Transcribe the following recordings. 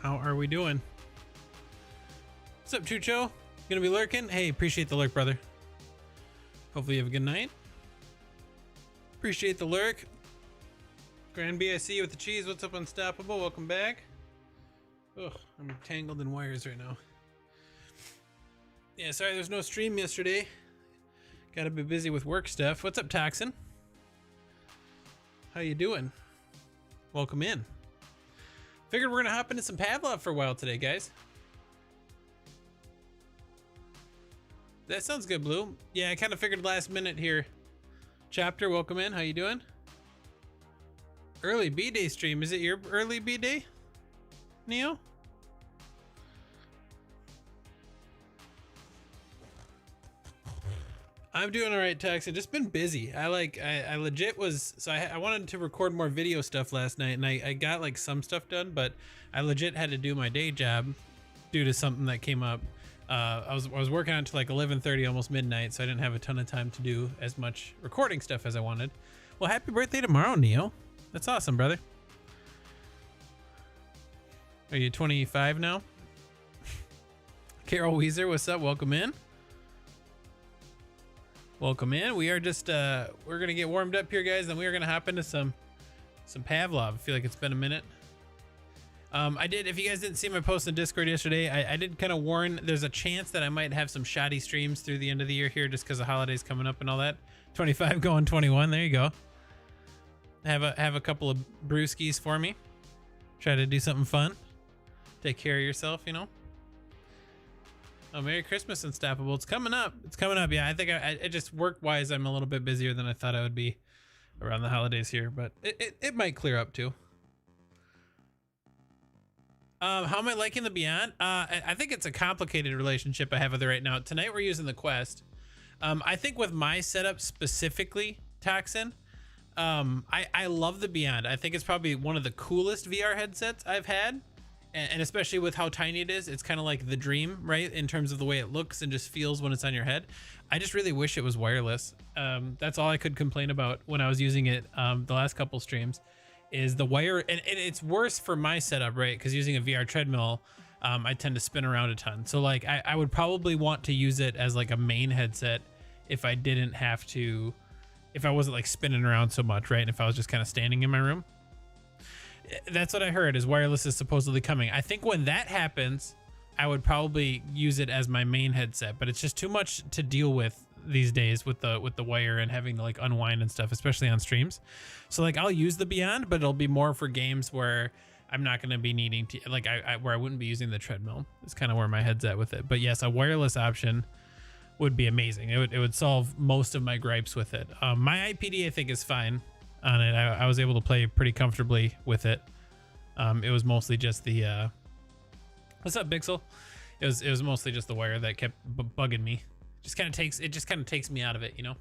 How are we doing? What's up, Chucho? Gonna be lurking? Hey, appreciate the lurk, brother. Hopefully you have a good night. Appreciate the lurk. Grand B, I see you with the cheese. What's up, Unstoppable? Welcome back. Ugh, I'm tangled in wires right now. Yeah, sorry there's no stream yesterday. Gotta be busy with work stuff. What's up, Toxin? How you doing? Welcome in. Figured we're gonna hop into some Pavlov for a while today, guys. That sounds good, Blue. Yeah, I kind of figured last minute here. Chapter, welcome in. How you doing? Early B-Day stream. Is it your early B-Day, Neo? I'm doing all right, Toxin. Just been busy. I legit was, so I wanted to record more video stuff last night, and I got like some stuff done, but I legit had to do my day job due to something that came up. I was working on to like 11:30, almost midnight, so I didn't have a ton of time to do as much recording stuff as I wanted. Well, happy birthday tomorrow, Neo. That's awesome, brother. Are you 25 now? Carol Weezer, what's up? Welcome in. Welcome in. We are just we're gonna get warmed up here, guys, and we are gonna hop into some Pavlov. I feel like it's been a minute. I did, if you guys didn't see my post in Discord yesterday, I did kind of warn there's a chance that I might have some shoddy streams through the end of the year here just because the holidays coming up and all that. 25 going 21. There you go. Have a couple of brewskis for me. Try to do something fun. Take care of yourself, you know. Oh, Merry Christmas, Unstoppable. It's coming up. It's coming up. Yeah, I think I just work-wise, I'm a little bit busier than I thought I would be around the holidays here, but it might clear up too. How am I liking the Beyond? I think it's a complicated relationship I have with it right now. Tonight we're using the Quest. I think with my setup specifically, Toxin, I love the Beyond. I think it's probably one of the coolest VR headsets I've had. And especially with how tiny it is, it's kind of like the dream, right? In terms of the way it looks and just feels when it's on your head. I just really wish it was wireless. That's all I could complain about when I was using it the last couple streams, is the wire. And it's worse for my setup, right? Because using a VR treadmill, I tend to spin around a ton. So like I would probably want to use it as like a main headset if I didn't have to, if I wasn't like spinning around so much, right? And if I was just kind of standing in my room. That's what I heard, is wireless is supposedly coming. I think when that happens, I would probably use it as my main headset, but it's just too much to deal with these days with the wire and having to like unwind and stuff, especially on streams. So like I'll use the Beyond, but it'll be more for games where I'm not going to be needing to, like where I wouldn't be using the treadmill. It's kind of where my head's at with it. But yes, a wireless option would be amazing. It would solve most of my gripes with it. My IPD I think is fine on it. I was able to play pretty comfortably with it. It was mostly just the what's up, Bixel? It was mostly just the wire that kept bugging me. Just kind of takes me out of it, you know.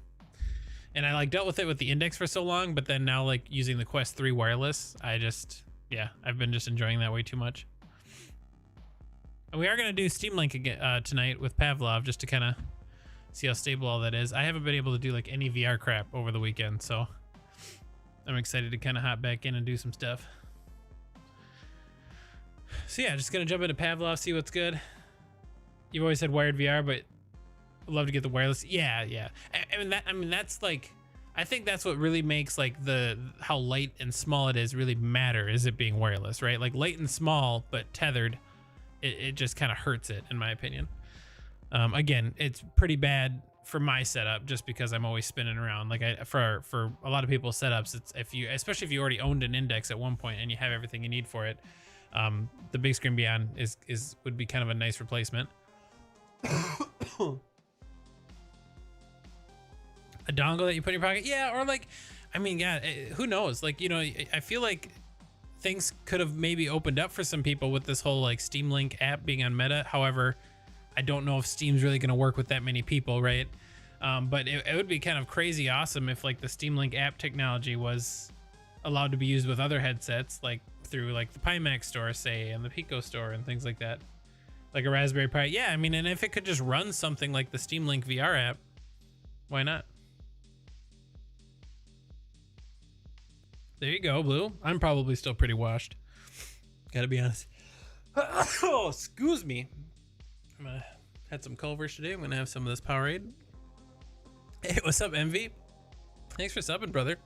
And I like dealt with it with the Index for so long, but then now like using the Quest 3 wireless, I've been just enjoying that way too much. And we are gonna do Steam Link again tonight with Pavlov, just to kind of see how stable all that is. I haven't been able to do like any VR crap over the weekend, so I'm excited to kind of hop back in and do some stuff. So yeah, just gonna jump into Pavlov, see what's good. You've always had wired VR, but I'd love to get the wireless. Yeah. I mean that's like, I think that's what really makes like how light and small it is really matter, is it being wireless, right? Like light and small, but tethered, it just kind of hurts it, in my opinion. Again, it's pretty bad for my setup just because I'm always spinning around. Like for a lot of people's setups, it's especially if you already owned an Index at one point and you have everything you need for it, the big screen Beyond would be kind of a nice replacement. A dongle that you put in your pocket, yeah, or like, I mean, yeah, who knows? Like, you know, I feel like things could have maybe opened up for some people with this whole like Steam Link app being on Meta. However, I don't know if Steam's really going to work with that many people, right? But it would be kind of crazy awesome if like the Steam Link app technology was allowed to be used with other headsets, like through like the Pimax store, say, and the Pico store and things like that. Like a Raspberry Pi. Yeah, I mean, and if it could just run something like the Steam Link VR app, why not? There you go, Blue. I'm probably still pretty washed. Gotta be honest. Oh, excuse me. Had some Culver's today. I'm gonna have some of this Powerade. Hey, what's up, Envy? Thanks for subbing, brother.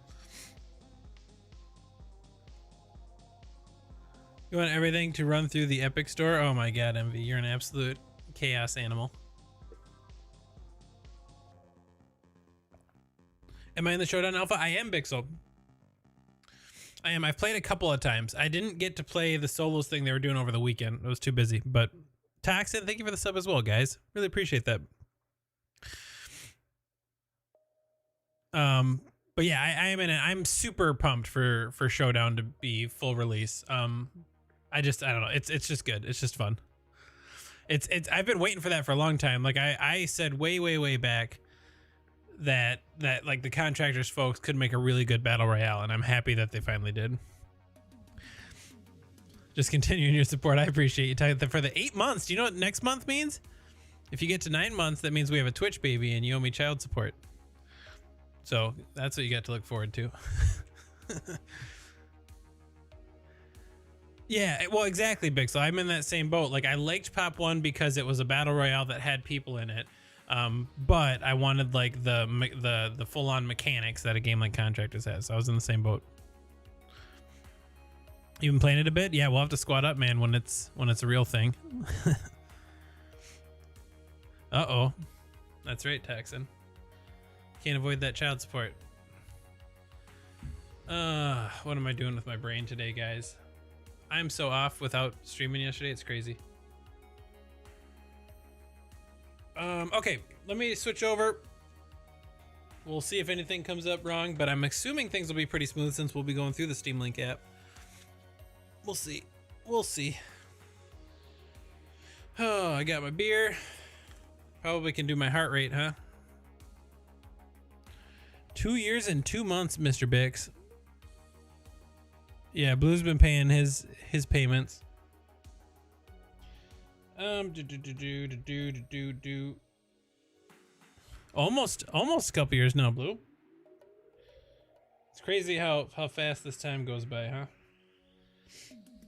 You want everything to run through the Epic Store? Oh my god, Envy, you're an absolute chaos animal. Am I in the Showdown Alpha? I am, Bixel. I am. I've played a couple of times. I didn't get to play the solos thing they were doing over the weekend. I was too busy. But Toxin, thank you for the sub as well, guys. Really appreciate that. But yeah, I'm super pumped for Showdown to be full release. I don't know. It's just good. It's just fun. I've been waiting for that for a long time. Like I said way back that like the Contractors folks could make a really good battle royale, and I'm happy that they finally did. Just continuing your support. I appreciate you. For the 8 months, do you know what next month means? If you get to 9 months, that means we have a Twitch baby and you owe me child support. So that's what you got to look forward to. Yeah, well, exactly, Bixel. I'm in that same boat. Like, I liked Pop 1 because it was a battle royale that had people in it. But I wanted like the full-on mechanics that a game like Contractors has. So I was in the same boat. You been playing it a bit? Yeah, we'll have to squad up, man, when it's a real thing. Uh-oh. That's right, Texan. Can't avoid that child support. What am I doing with my brain today, guys? I'm so off without streaming yesterday. It's crazy. Okay, let me switch over. We'll see if anything comes up wrong, but I'm assuming things will be pretty smooth since we'll be going through the Steam Link app. We'll see. We'll see. Oh, I got my beer. Probably can do my heart rate, huh? 2 years and 2 months, Mr. Bix. Yeah, Blue's been paying his payments. Almost a couple years now, Blue. It's crazy how fast this time goes by, huh?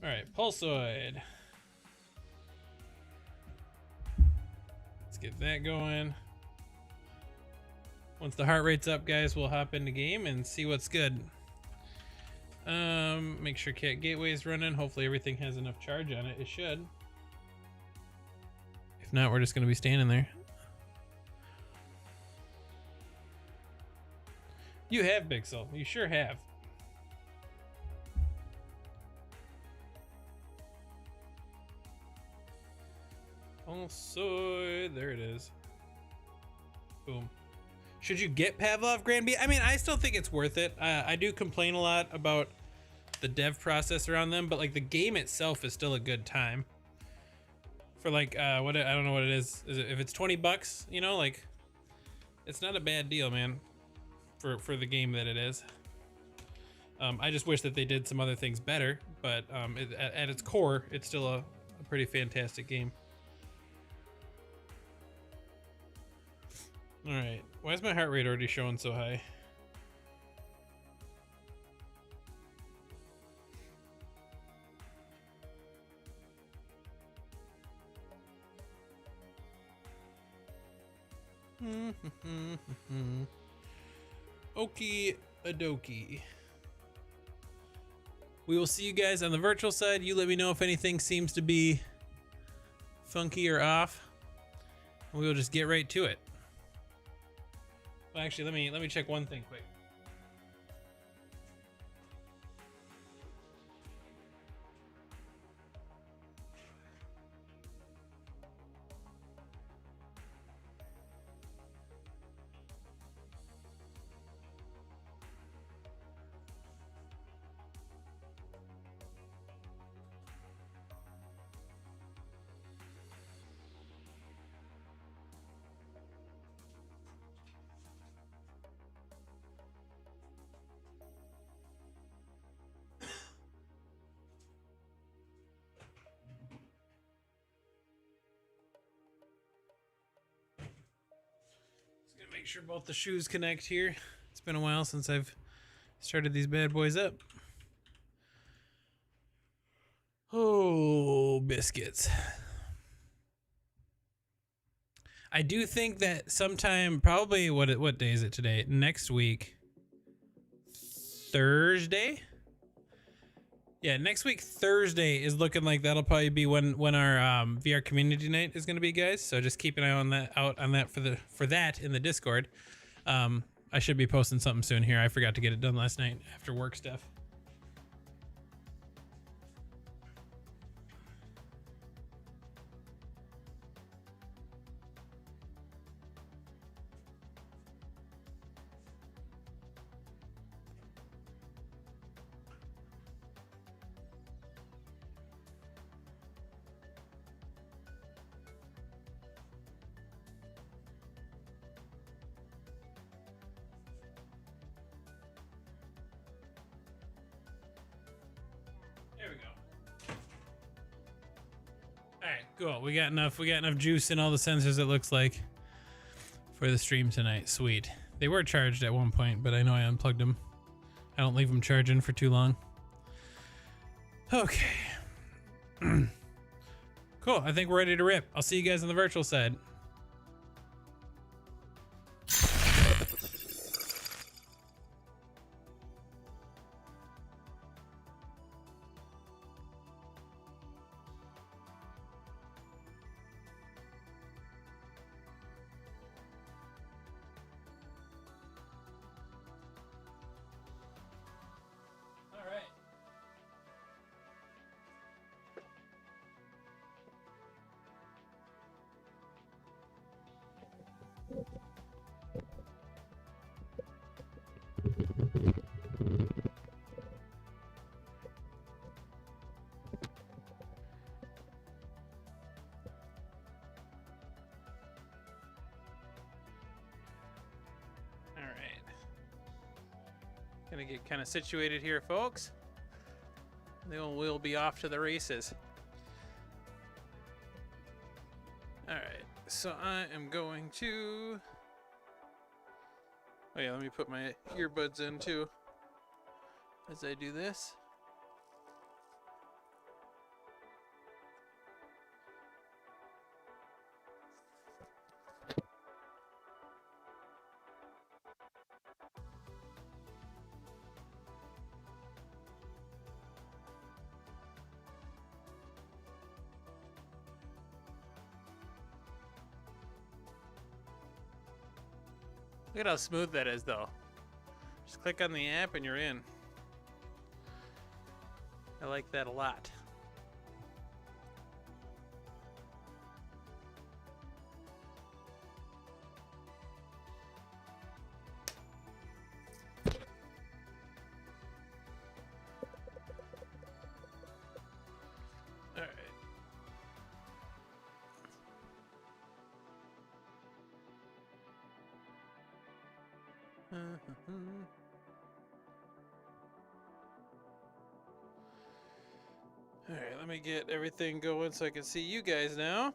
All right, Pulsoid. Let's get that going. Once the heart rate's up, guys, we'll hop into game and see what's good. Make sure Cat Gateway's running. Hopefully everything has enough charge on it. It should. If not, we're just gonna be standing there. You have, Bixel. You sure have. Also, there it is. Boom. Should you get Pavlov Grand B? I mean, I still think it's worth it. I do complain a lot about the dev process around them, but like the game itself is still a good time. For like, what I don't know what it is. If it's 20 bucks, you know, like it's not a bad deal, man. For the game that it is. I just wish that they did some other things better, but at its core, it's still a pretty fantastic game. All right, why is my heart rate already showing so high? Okie dokie. We will see you guys on the virtual side. You let me know if anything seems to be funky or off. And we will just get right to it. Well, actually, let me check one thing quick. Make sure both the shoes connect here. It's been a while since I've started these bad boys up. Oh, biscuits. I do think that sometime, probably, what day is it today? Next week, Thursday. Yeah, next week Thursday is looking like that'll probably be when our VR community night is going to be, guys. So just keep an eye on that for that in the Discord. I should be posting something soon here. I forgot to get it done last night after work stuff. There we go. All right, cool. We got enough juice in all the sensors, it looks like, for the stream tonight. Sweet. They were charged at one point, but I know I unplugged them. I don't leave them charging for too long. Okay. Cool. I think we're ready to rip. I'll see you guys on the virtual side. Gonna get kind of situated here, folks. Then we'll be off to the races. All right, so I am going to. Oh yeah, let me put my earbuds in too as I do this. Look at how smooth that is, though. Just click on the app and you're in. I like that a lot. All right. All right, let me get everything going so I can see you guys now.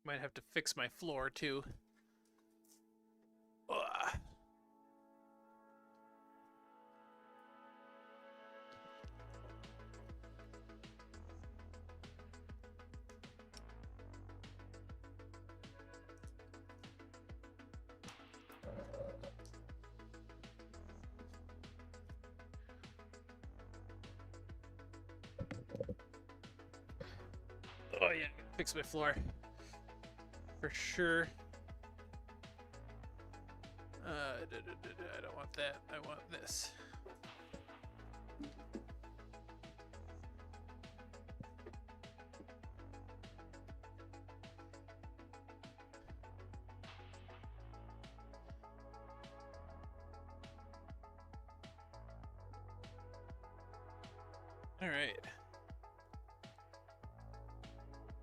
Might have to fix my floor too. Ugh. Oh yeah, fix my floor for sure. I don't want that. I want this. All right.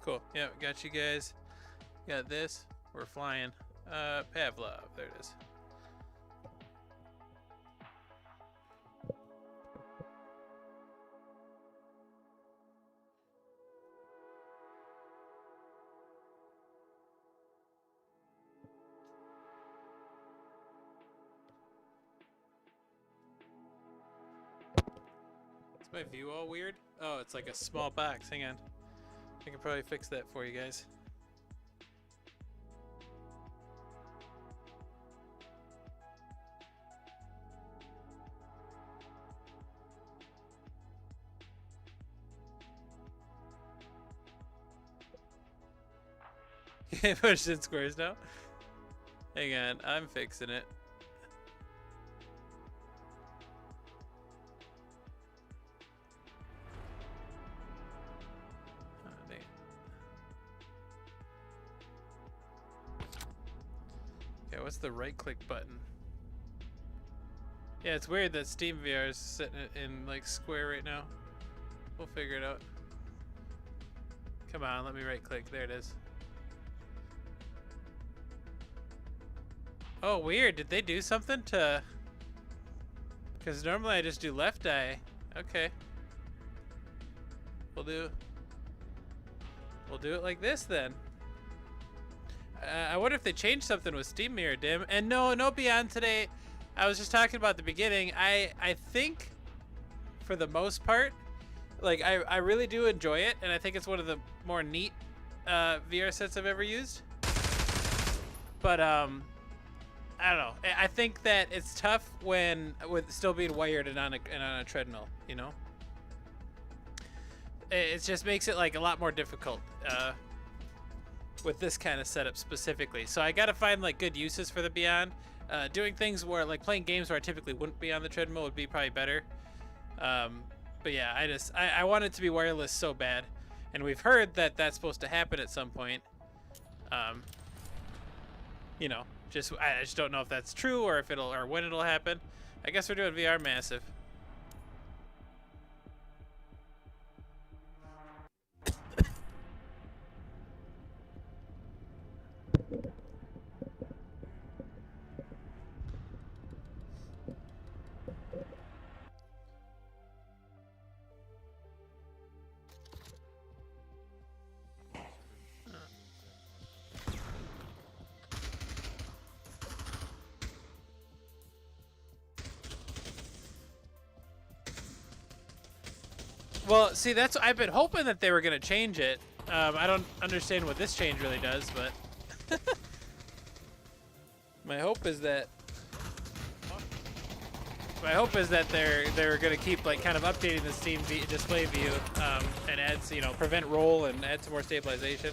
Cool. Yeah, got you guys. Got this. We're flying. Pavlov. There it is. Is my view all weird? Oh, it's like a small box. Hang on. I can probably fix that for you guys. Push in squares now. Hang on, I'm fixing it. Oh, dang. Okay, what's the right click button? Yeah, it's weird that Steam VR is sitting in like square right now. We'll figure it out. Come on, let me right click. There it is. Oh, weird. Did they do something to... Because normally I just do left eye. Okay. We'll do it like this then. I wonder if they changed something with Steam Mirror Dim. And no Beyond today. I was just talking about the beginning. I think, for the most part, like I really do enjoy it, and I think it's one of the more neat VR sets I've ever used. But I don't know. I think that it's tough with still being wired and on a treadmill, you know? It just makes it like a lot more difficult with this kind of setup specifically. So I gotta find like good uses for the Beyond. Doing things where like playing games where I typically wouldn't be on the treadmill would be probably better. But yeah, I want it to be wireless so bad. And we've heard that that's supposed to happen at some point. You know. I just don't know if that's true or if or when it'll happen. I guess we're doing VR Massive. Well, see, I've been hoping that they were gonna change it. I don't understand what this change really does, but my hope is that they're gonna keep like kind of updating the Steam display view and add, you know, prevent roll and add some more stabilization.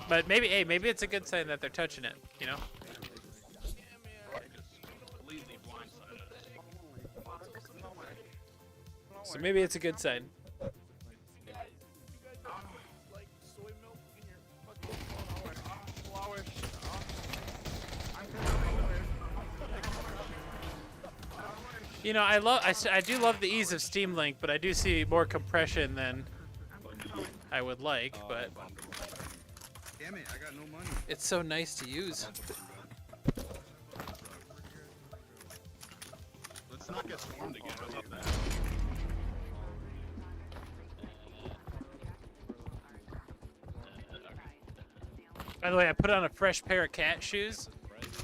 But maybe it's a good sign that they're touching it, you know. So maybe it's a good sign. You know, I do love the ease of Steam Link, but I do see more compression than I would like. But damn it, I got no money. It's so nice to use. Let's not get swarmed again. I love that. By the way, I put on a fresh pair of cat shoes,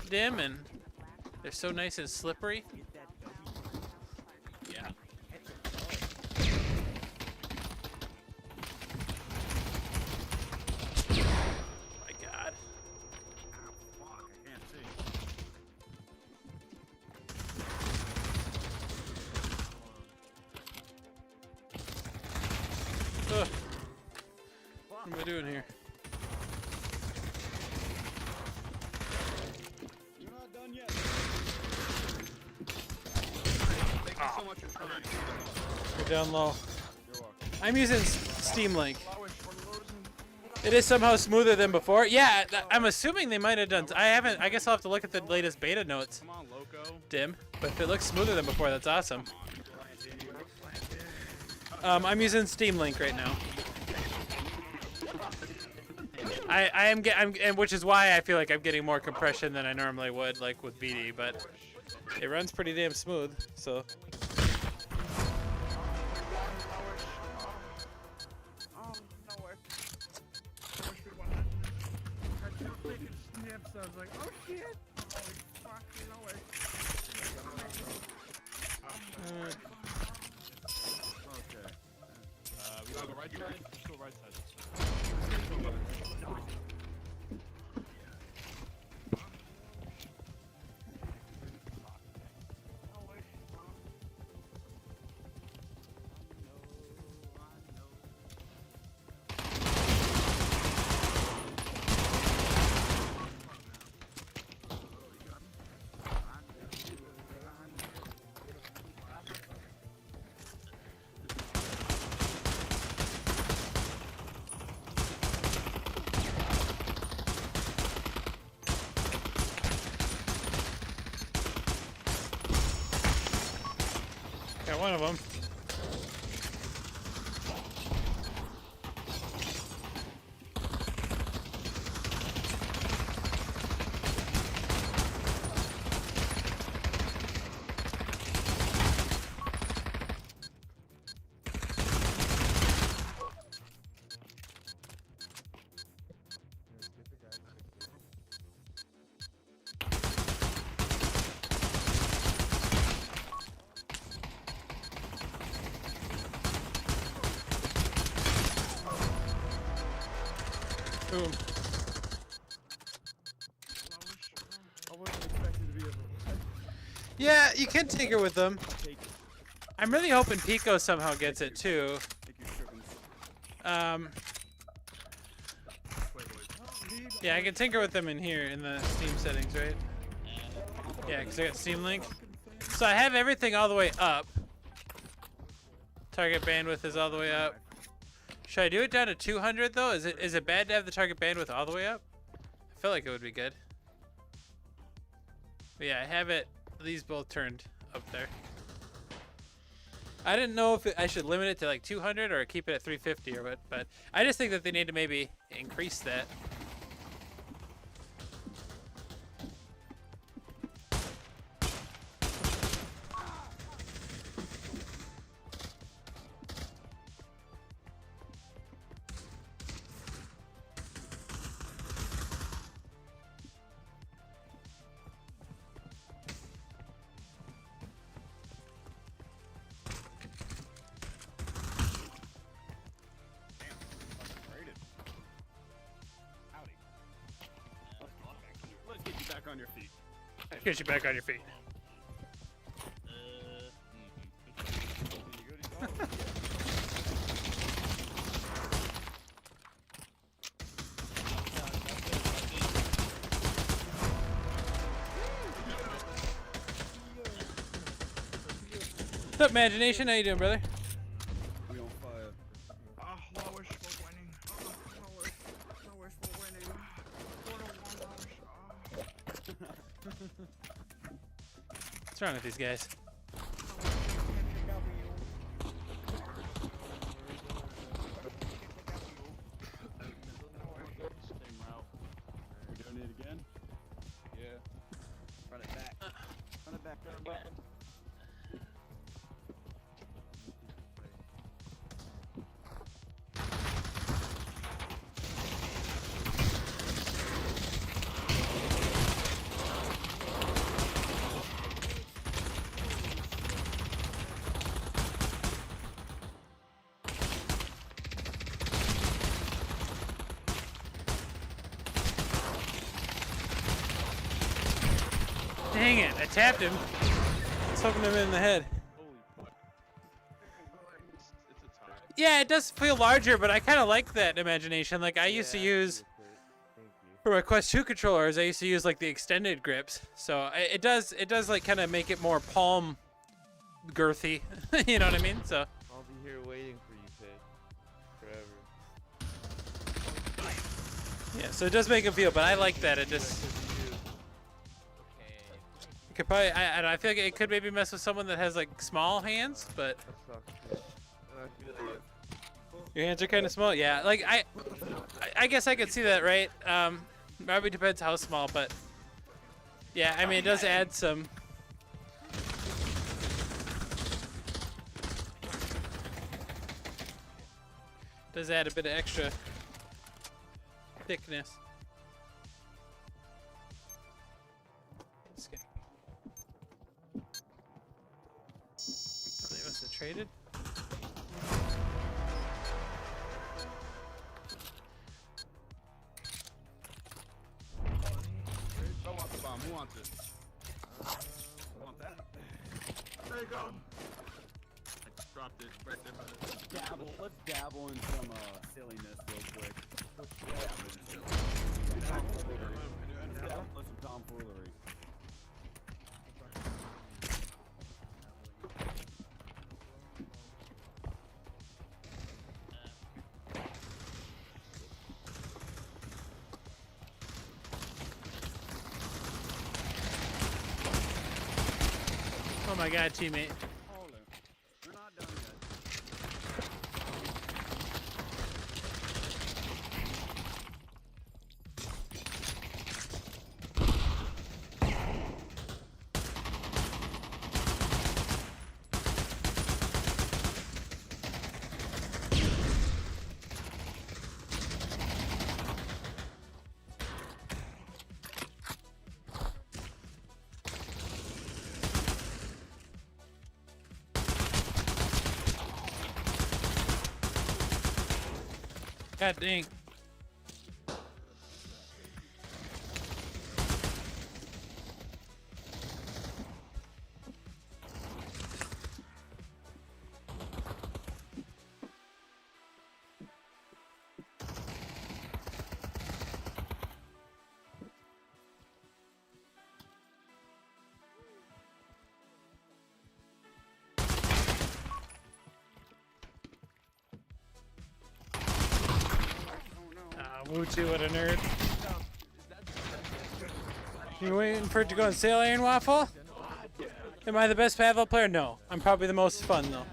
Dim, and they're so nice and slippery. Yeah. My God. Fuck, I can't see. Ugh. What am I doing here? You're not done yet. Thank you so much for trying. We're down low. You're welcome. I'm using Steam Link. It is somehow smoother than before. Yeah, I'm assuming they might have done. I guess I'll have to look at the latest beta notes. Come on, Loco. Dim, but if it looks smoother than before, that's awesome. I'm using Steam Link right now. I'm which is why I feel like I'm getting more compression than I normally would, like with BD, but it runs pretty damn smooth. So. I was like, oh shit! Fuck, Uh, okay. on the right side? Still right side. Got one of them. Boom. I wasn't expecting to be able to Yeah, you can tinker with them. take it. I'm really hoping Pico somehow gets it too. Take your tripping. Yeah, I can tinker with them in here in the Steam settings, right? Yeah, because I got Steam Link. So I have everything all the way up. Target bandwidth is all the way up. Should I do it down to 200 though? Is it bad to have the target bandwidth all the way up? I feel like it would be good. But yeah, I have it. These both turned up there. I didn't know if I should limit it to like 200 or keep it at 350 or what, but I just think that they need to maybe increase that. Let's get you back on your feet. Get you back on your feet. What's up, Imagination? How you doing, brother? We on fire. Lowish for winning. Lowish for winning. 4-1 What's wrong with these guys? Same route. We doing it again? Yeah. Run it back. Run it back. Run it back. Dang it, I tapped him. I was hoping him in the head. Holy fuck. It's a tie. Yeah, it does feel larger, but I kind of like that Imagination. Like, I used to use, for my Quest 2 controllers, I used to use, like, the extended grips. So, it does like, kind of make it more palm girthy. You know what I mean? So. I'll be here waiting for you, Pig. Forever. Yeah, so it does make it feel, but I like that. It just. It could probably, I feel like it could maybe mess with someone that has, like, small hands, but. That sucks. I feel like Your hands are kind of small. Yeah, like, I guess I could see that, right? Probably depends how small, but. Yeah, I mean, it does add some. Does add a bit of extra thickness. This guy. Oh, they must have traded. Who wants it? Want that? There you go. I just dropped it right there by the... Let's dabble in some silliness real quick. Let's some tomfoolery. Oh my god, teammate. Hold it. We're not done yet. God dang. Woo-choo, what a nerd. You waiting for it to go on sale, Iron Waffle? Am I the best Pavlov player? No. I'm probably the most fun, though.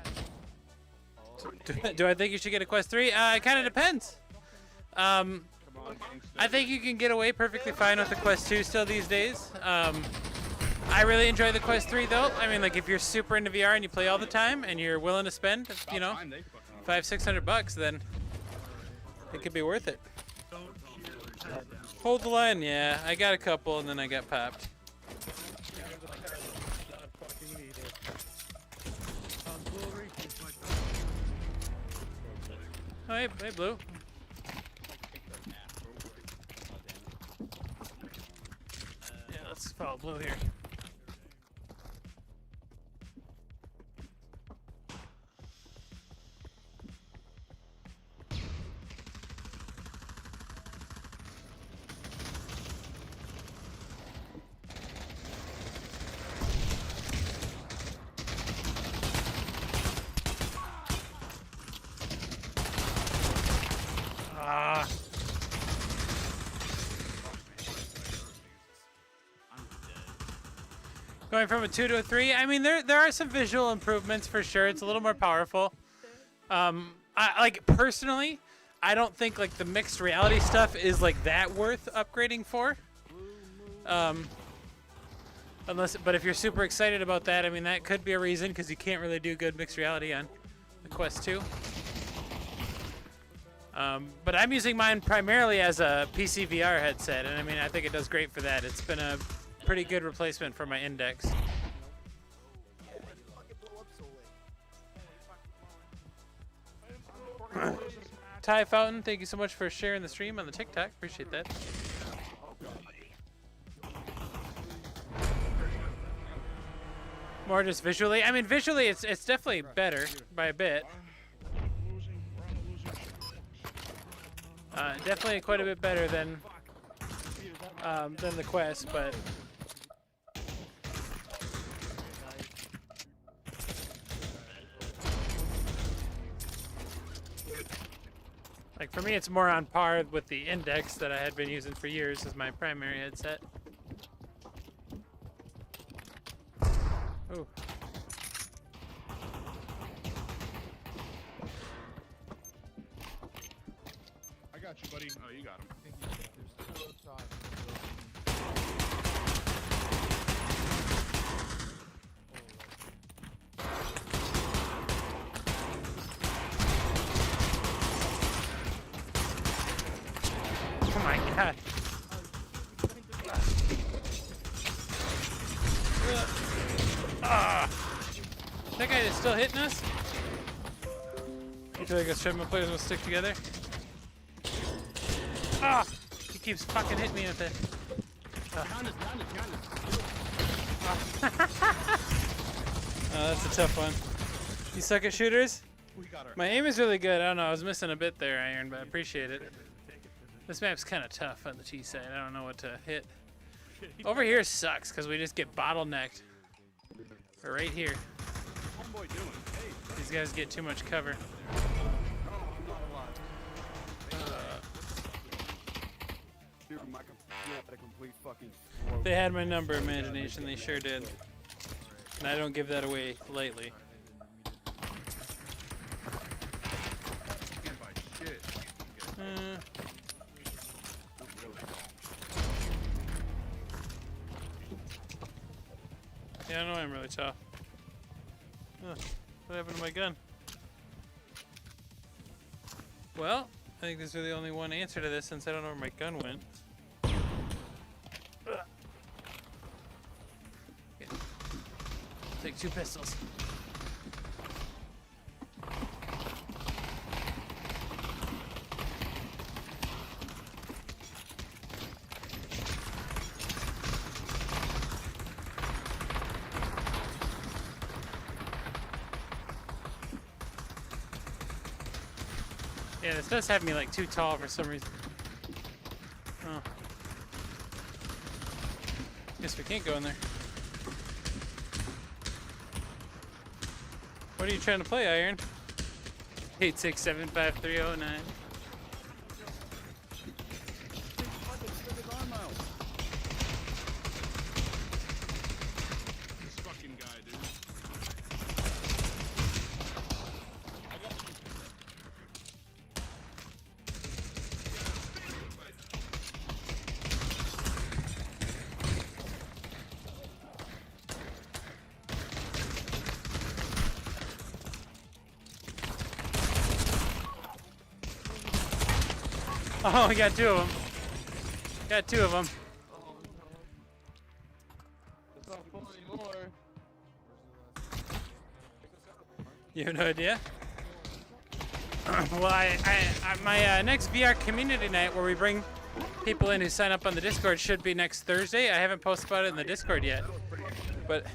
Do I think you should get a Quest 3? It kind of depends. I think you can get away perfectly fine with the Quest 2 still these days. I really enjoy the Quest 3, though. I mean, like, if you're super into VR and you play all the time and you're willing to spend, you know, $500-600, then it could be worth it. Hold the line, yeah. I got a couple and then I got popped. Oh, hey, Blue. Yeah, let's follow Blue here. Going from a 2 to a 3. I mean, there are some visual improvements for sure. It's a little more powerful. Personally, I don't think like the mixed reality stuff is like that worth upgrading for. But if you're super excited about that, I mean, that could be a reason because you can't really do good mixed reality on the Quest 2. But I'm using mine primarily as a PC VR headset, and I mean, I think it does great for that. It's been a pretty good replacement for my Index. Ty Fountain, thank you so much for sharing the stream on the TikTok. Appreciate that. More just visually. I mean, visually, it's definitely better by a bit. Definitely quite a bit better than the Quest, but. Like for me, it's more on par with the Index that I had been using for years as my primary headset. Ooh. I got you, buddy. Oh, you got him. Oh my god. That guy is still hitting us? You feel like us treadmill players will stick together? He keeps fucking hitting me with it. Behind us, behind us, behind us. Oh, that's a tough one. You suck at shooters? We got her. My aim is really good. I don't know. I was missing a bit there, Iron, but I appreciate it. This map's kind of tough on the T side. I don't know what to hit. Over here sucks because we just get bottlenecked. But right here, Homeboy doing? Hey, these guys get too much cover. Dude, my computer had a complete fucking stroke. They had my number, imagination. They sure did. And I don't give that away lightly. can't buy shit. Yeah, I know I'm really tough. What happened to my gun? Well, I think there's really only one answer to this since I don't know where my gun went. Okay. Take 2 pistols. Yeah, this does have me like too tall for some reason. Oh. Guess we can't go in there. What are you trying to play, Iron? 8675309. This fucking guy, dude. Oh, we got 2 of them. Got 2 of them. It's not full anymore. You have no idea? Well, my next VR community night where we bring people in who sign up on the Discord should be next Thursday. I haven't posted about it in the Discord yet. But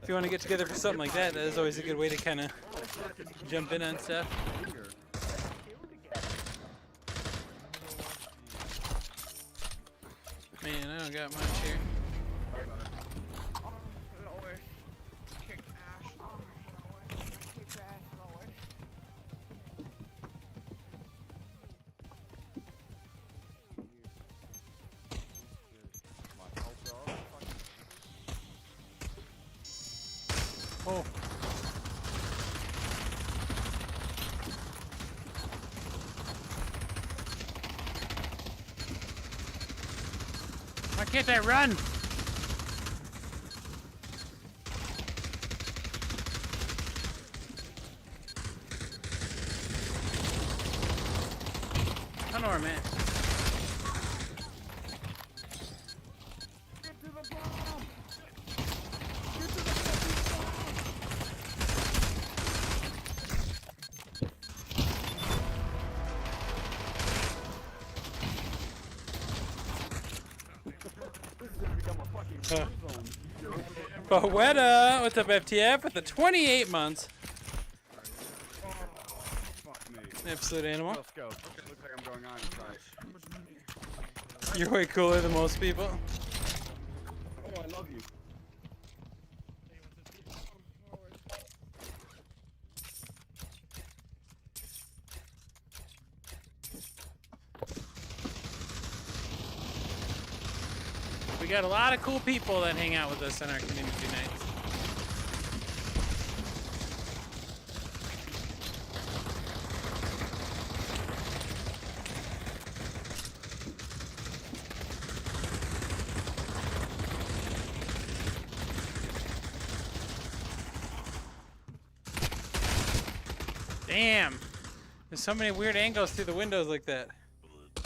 if you want to get together for something like that, that is always a good way to kind of jump in on stuff. Man, I don't got much here. Oh. Why can't I run? I don't know where I'm at. Bowetta, what's up, FTF? With the 28 months. Fuck me. Absolute animal. Let's go. Looks like I'm going on. Right. You're way cooler than most people. Oh, I love you. We got a lot of cool people that hang out with us on our community nights. Damn! There's so many weird angles through the windows like that.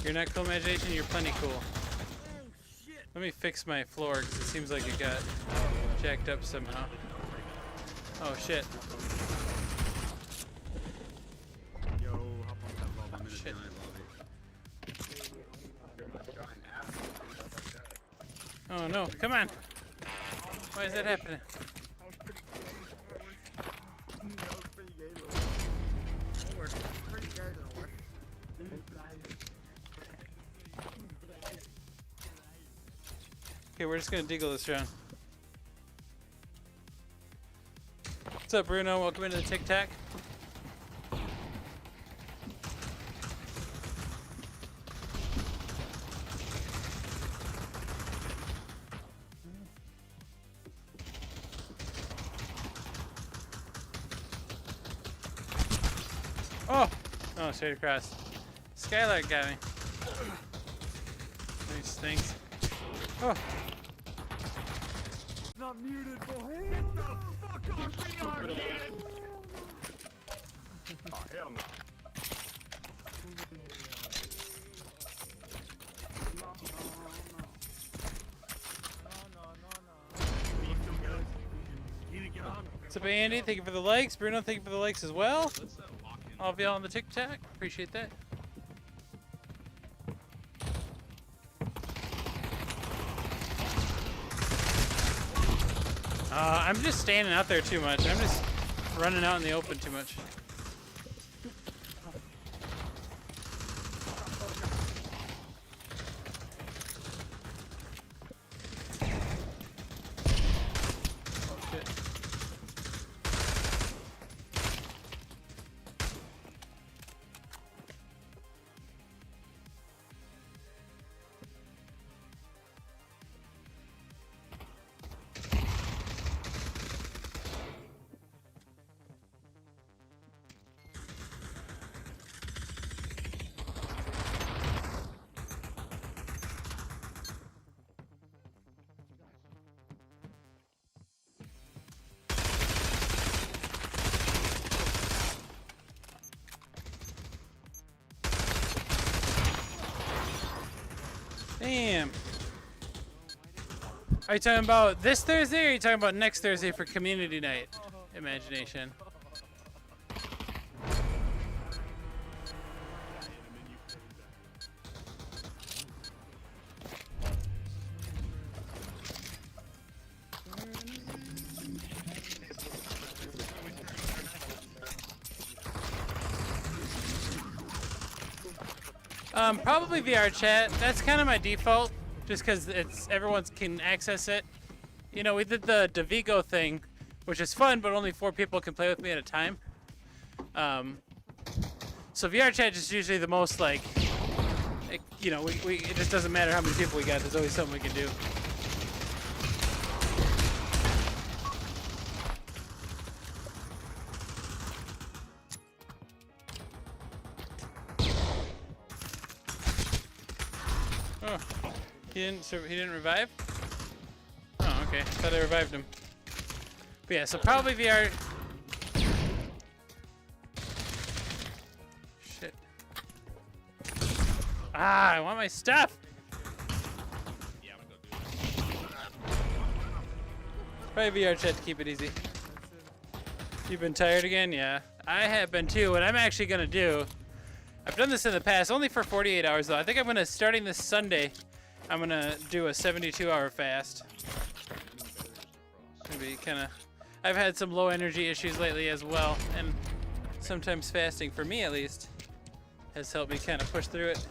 You're not cool, imagination, you're plenty cool. Let me fix my floor because it seems like it got jacked up somehow. Oh shit. Yo, hop on that lobby. I'm in a Shit. giant lobby. Giant ass. Oh no, come on. Why is that happening? Okay, we're just gonna deagle this round. What's up, Bruno? Welcome into the Tic Tac. Oh! Oh, straight across. Skylark got me. Nice, thanks. Oh! Not muted, boy. Oh, hell no. What's up, Andy? Thank you for the likes. Bruno, thank you for the likes as well. All of y'all on the Tic Tac. Appreciate that. I'm just standing out there too much. I'm just running out in the open too much. Oh, shit. Damn. Are you talking about this Thursday or are you talking about next Thursday for community night? Imagination. Probably VR chat. That's kind of my default, just because it's everyone can access it. You know, we did the Devigo thing, which is fun, but only 4 people can play with me at a time. So VR chat is usually the most like, you know, it just doesn't matter how many people we got. There's always something we can do. Oh, he didn't revive? Oh, okay. Thought I revived him. But yeah, so probably VR. Shit. Ah, I want my stuff. Yeah, I'm gonna go do it. Probably VR chat to keep it easy. You've been tired again? Yeah, I have been too. What I'm actually gonna do, I've done this in the past, only for 48 hours though. I think I'm gonna, starting this Sunday, I'm gonna do a 72-hour fast. Maybe kind of, I've had some low energy issues lately as well, and sometimes fasting, for me at least, has helped me kind of push through it.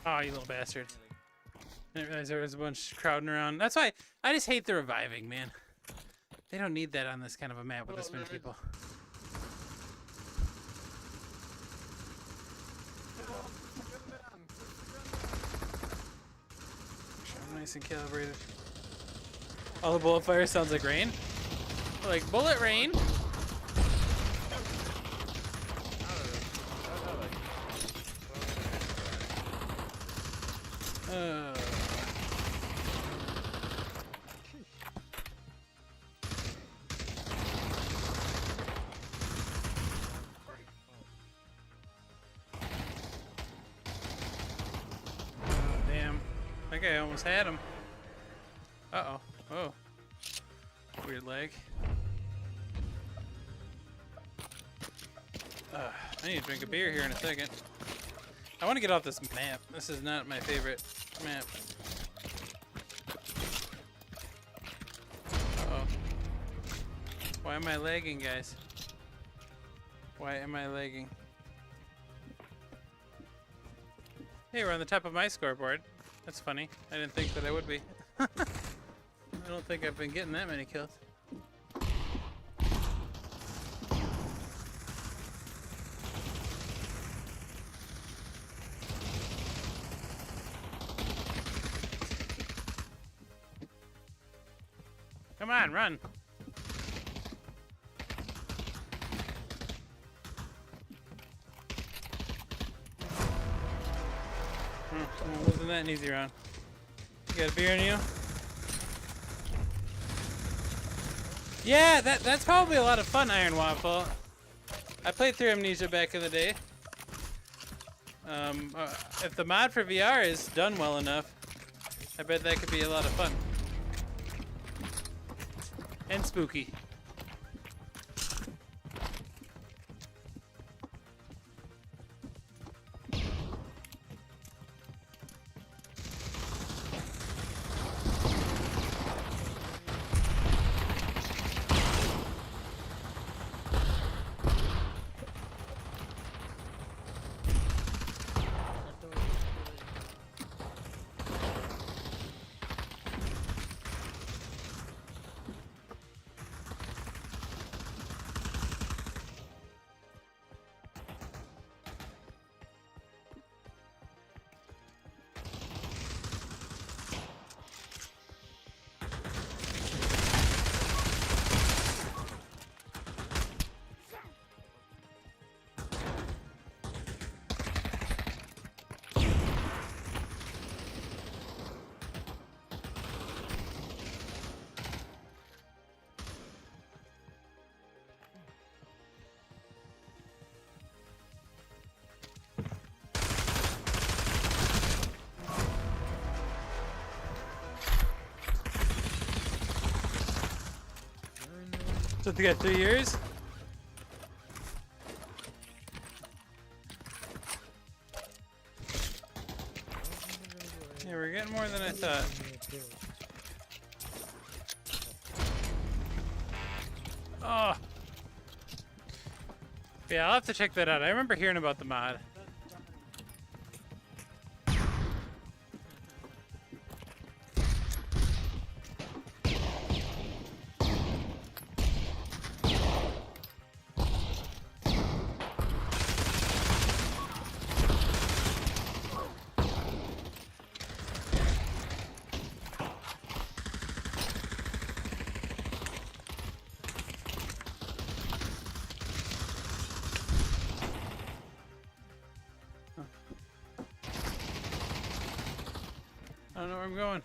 Oh, you little bastard. I didn't realize there was a bunch crowding around. That's why I just hate the reviving, man. They don't need that on this kind of a map with this many people. How many Nice and calibrated. All the bullet fire sounds like rain. Like bullet rain. Damn. That guy almost had him. Uh-oh. Oh. Weird lag. I need to drink a beer here in a second. I want to get off this map. This is not my favorite map. Uh-oh. Why am I lagging, guys? Why am I lagging? Hey, we're on the top of my scoreboard. That's funny. I didn't think that I would be. I don't think I've been getting that many kills. Come on, run. Wasn't that an easy round? You got a beer in you? Yeah, that's probably a lot of fun, Iron Waffle. I played through Amnesia back in the day. If the mod for VR is done well enough, I bet that could be a lot of fun. And spooky. So they got 3 years? Yeah, we're getting more than I thought. Oh. Yeah, I'll have to check that out. I remember hearing about the mod. I don't know where I'm going.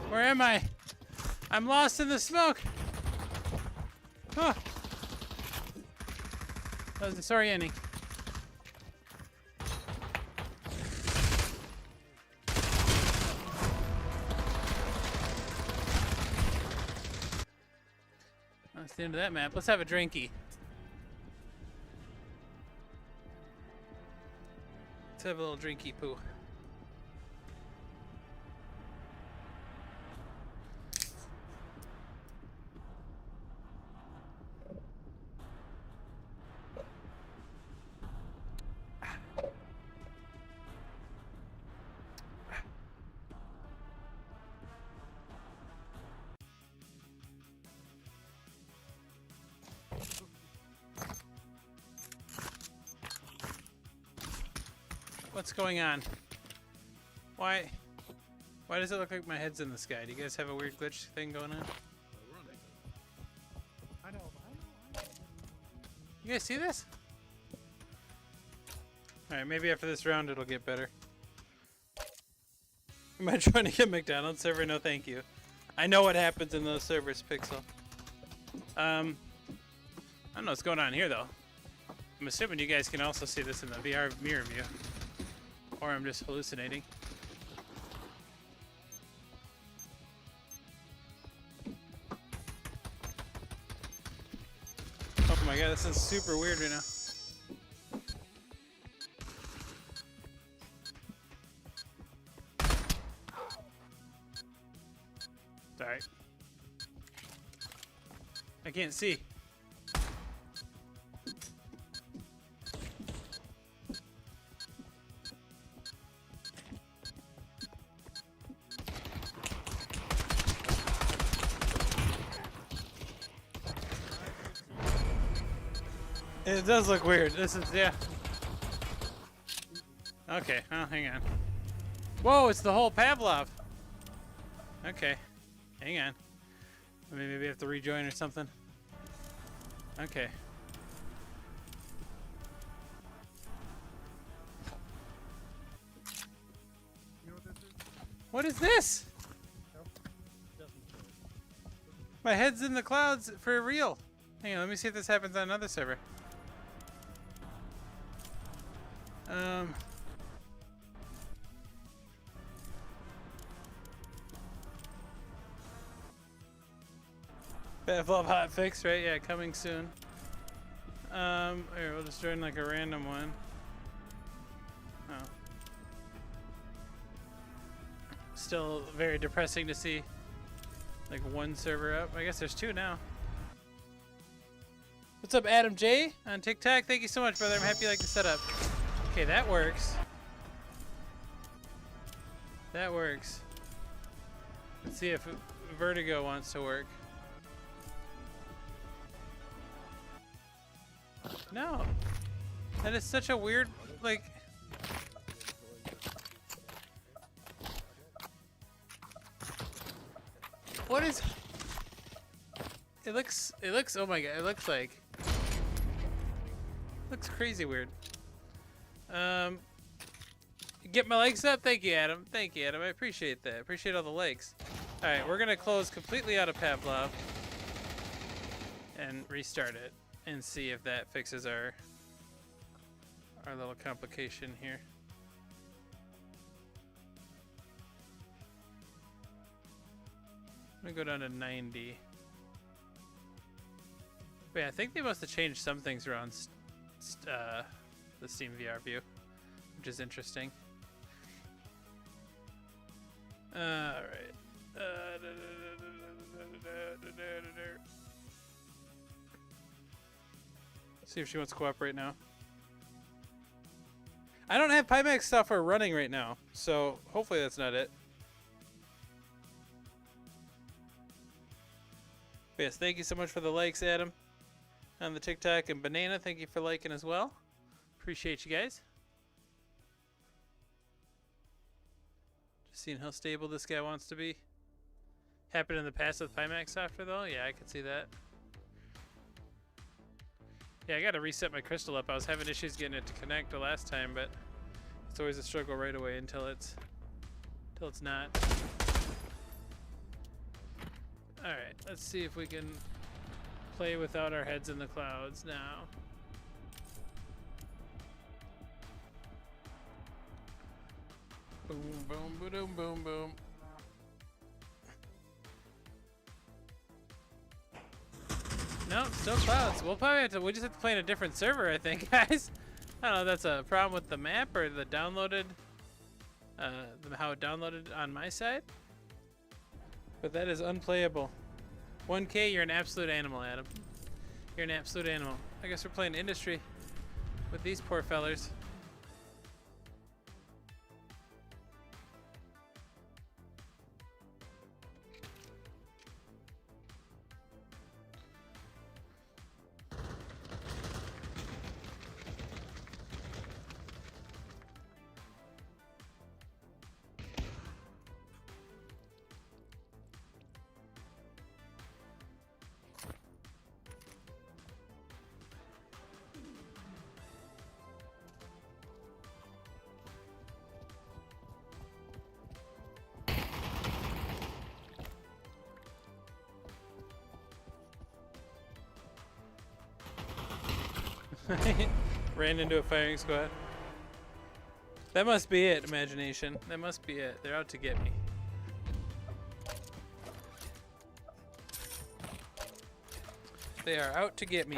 Where am I? I'm lost in the smoke. Huh. I was disorienting. That's the end of that map. Let's have a drinky. Let's have a little drinky poo. What's going on? Why does it look like my head's in the sky? Do you guys have a weird glitch thing going on? I know. You guys see this? Alright, maybe after this round it'll get better. Am I trying to get McDonald's server? No, thank you. I know what happens in those servers, Pixel. I don't know what's going on here, though. I'm assuming you guys can also see this in the VR mirror view. Or I'm just hallucinating. Oh my god, this is super weird right now. Alright. I can't see. It does look weird. This is, yeah. Okay, oh, hang on. Whoa, it's the whole Pavlov. Okay, hang on. Maybe I have to rejoin or something. Okay. You know what this is? What is this? My head's in the clouds for real. Hang on, let me see if this happens on another server. Pavlov hotfix, right? Yeah, coming soon. Here, we'll just join like a random one. Oh. Still very depressing to see like one server up. I guess there's two now. What's up, Adam J on TikTok? Thank you so much, brother. I'm happy you like the setup. Okay, that works. That works. Let's see if Vertigo wants to work. No. That is such a weird, like... What is... It looks, oh my god, it looks like... Looks crazy weird. Get my likes up? Thank you, Adam. Thank you, Adam. I appreciate that. I appreciate all the likes. Alright, we're gonna close completely out of Pavlov. And restart it. And see if that fixes our little complication here. I'm gonna go down to 90. Wait, I think they must have changed some things around the Steam VR view, which is interesting. Alright. See if she wants to cooperate now. I don't have Pimax software running right now, so hopefully that's not it. But yes, thank you so much for the likes, Adam, on the TikTok, and Banana, thank you for liking as well. Appreciate you guys. Just seeing how stable this guy wants to be. Happened in the past with Pimax software, though. Yeah, I could see that. Yeah, I gotta reset my crystal up. I was having issues getting it to connect the last time, but it's always a struggle right away until it's not. Alright, let's see if we can play without our heads in the clouds now. Boom, boom, boom, boom, boom. No, still clouds. We'll probably have to, we just have to play in a different server, I think, guys. I don't know if that's a problem with the map or the downloaded, how it downloaded on my side. But that is unplayable. 1K, you're an absolute animal, Adam. You're an absolute animal. I guess we're playing industry with these poor fellers. Ran into a firing squad. That must be it, imagination. That must be it. They're out to get me. They are out to get me.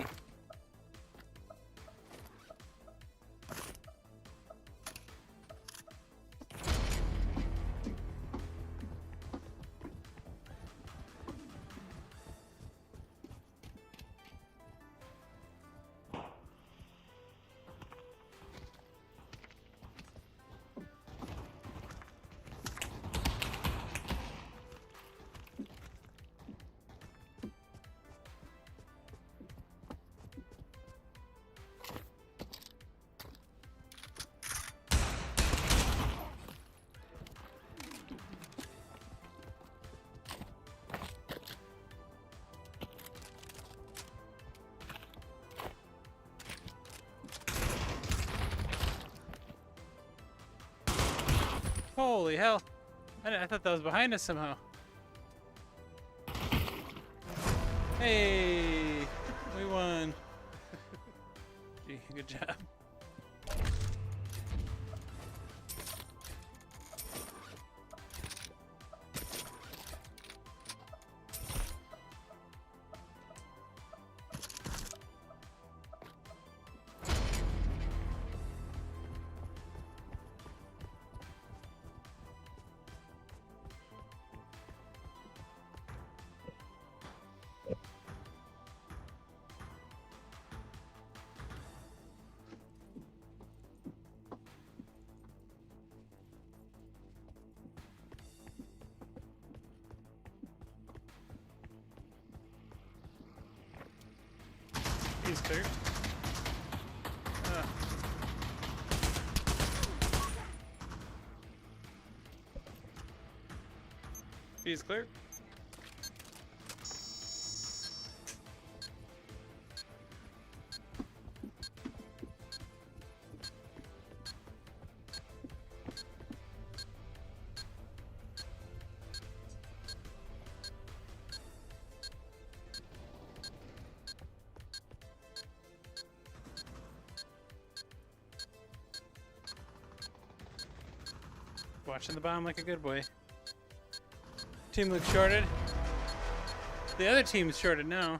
Holy hell. I thought that was behind us somehow. Hey, we won. Gee, good job. He's clear. He's clear. Watching the bomb like a good boy. Team looks shorted. The other team's shorted now.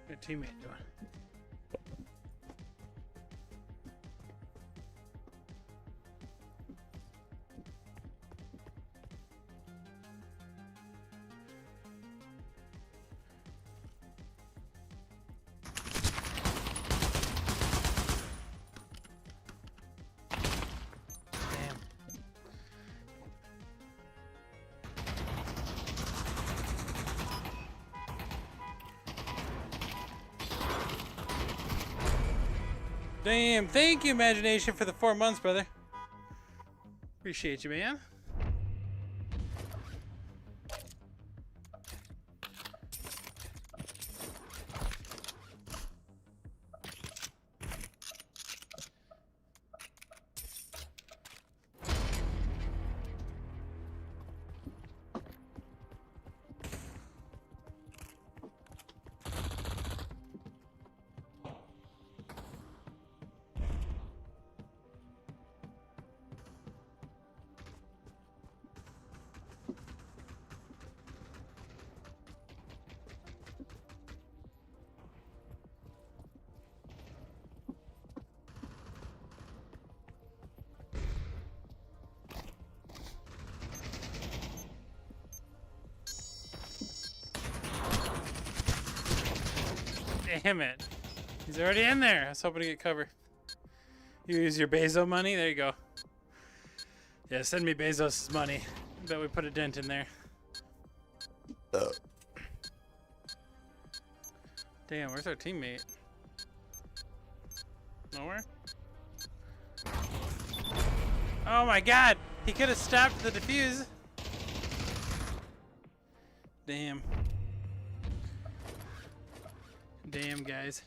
What's your teammate doing? Damn, thank you, Imagination, for the 4 months, brother. Appreciate you, man. Damn it. He's already in there. I was hoping to get cover. You use your Bezos money? There you go. Yeah, send me Bezos' money. Bet we put a dent in there. Damn, where's our teammate? Nowhere? Oh my god! He could have stopped the defuse! Damn. Damn, guys.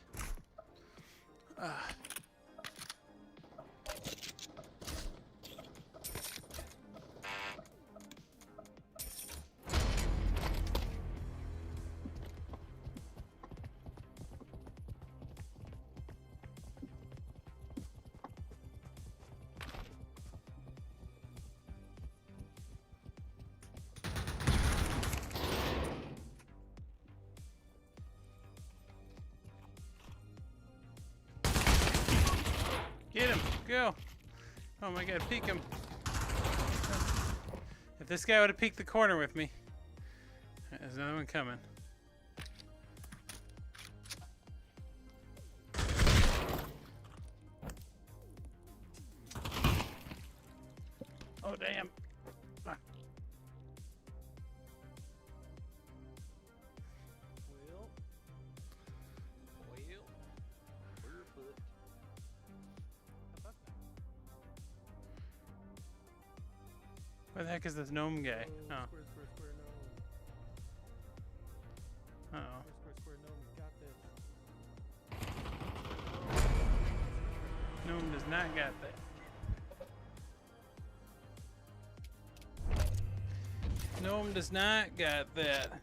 Get him! Go! Oh my god, peek him. If this guy would have peeked the corner with me. There's another one coming. Oh damn. Ah. Where the heck is this gnome guy? Oh. Square, no. Uh-oh. Square, no. Got this. Gnome does not got that. Gnome does not got that.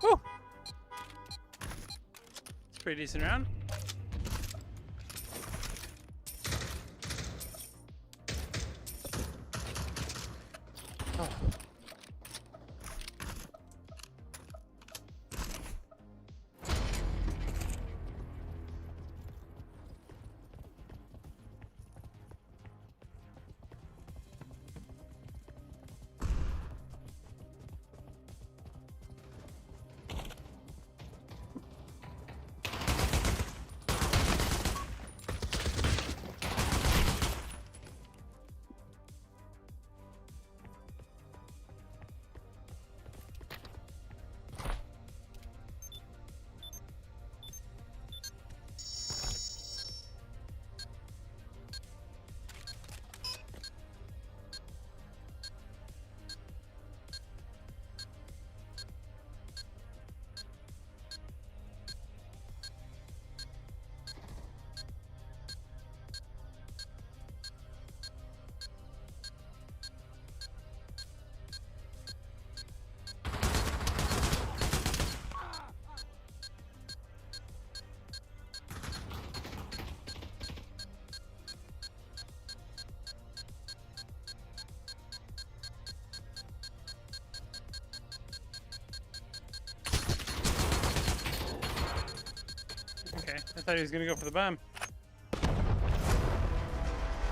Woo! It's a pretty decent round. Oh. Okay, I thought he was gonna go for the bomb.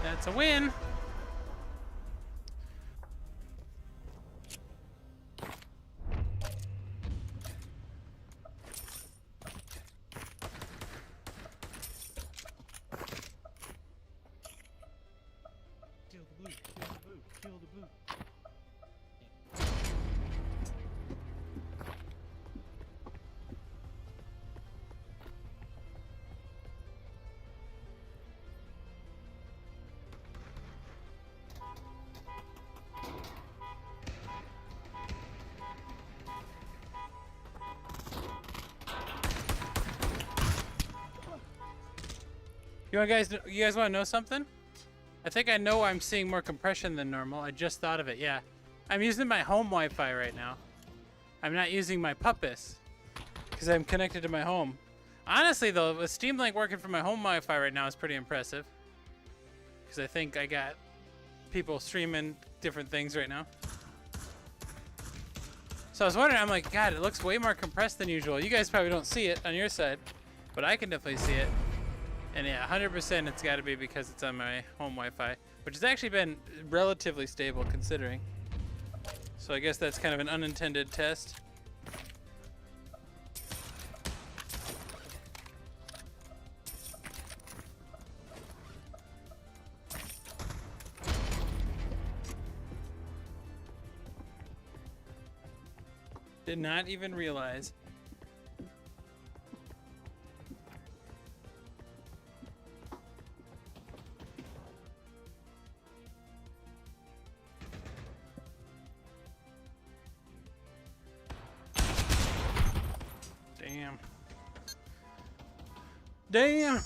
That's a win. Kill the blue, kill the blue, kill the blue. You guys want to know something? I think I know I'm seeing more compression than normal. I just thought of it. Yeah, I'm using my home Wi-Fi right now. I'm not using my Puppis because I'm connected to my home. Honestly, though, with Steam Link working from my home Wi-Fi right now is pretty impressive. Because I think I got people streaming different things right now. So I was wondering, I'm like, God, it looks way more compressed than usual. You guys probably don't see it on your side, but I can definitely see it. And yeah, 100% it's got to be because it's on my home Wi-Fi, which has actually been relatively stable considering. So I guess that's kind of an unintended test. Did not even realize. Damn. Damn.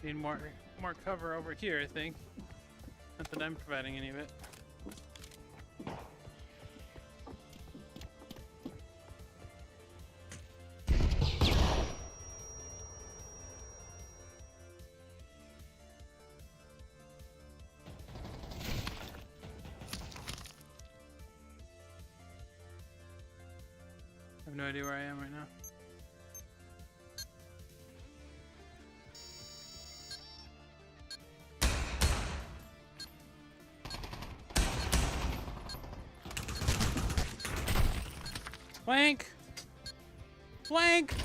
Need more cover over here, I think. Not that I'm providing any of it. I have no idea where I am right now. Flank! Flank!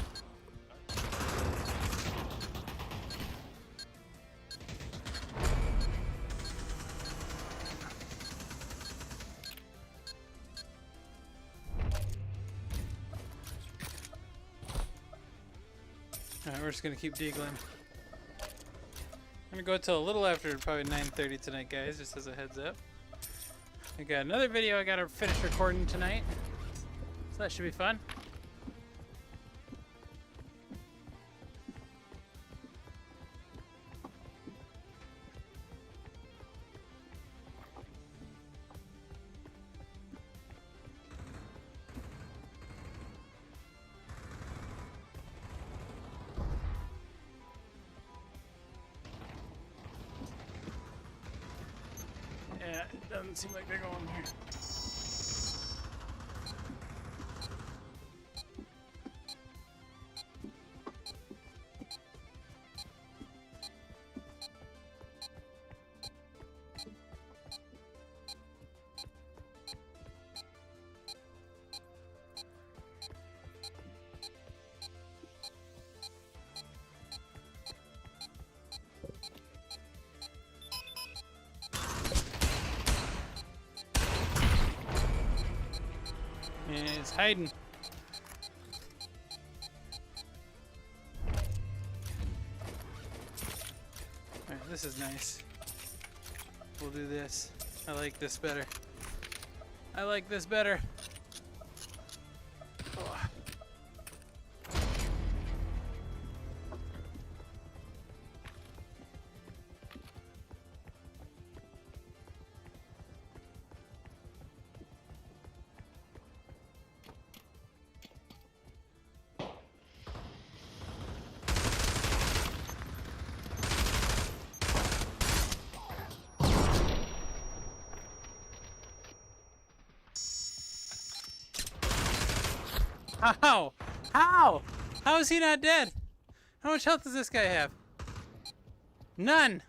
Alright, we're just gonna keep deagling. I'm gonna go till a little after probably 9:30 tonight, guys, just as a heads up. I got another video I gotta finish recording tonight. So that should be fun. Yeah, it doesn't seem like they're going here. Yeah, it's hiding. Alright, this is nice. We'll do this. I like this better. I like this better. Oh. How? How? How is he not dead? How much health does this guy have? None.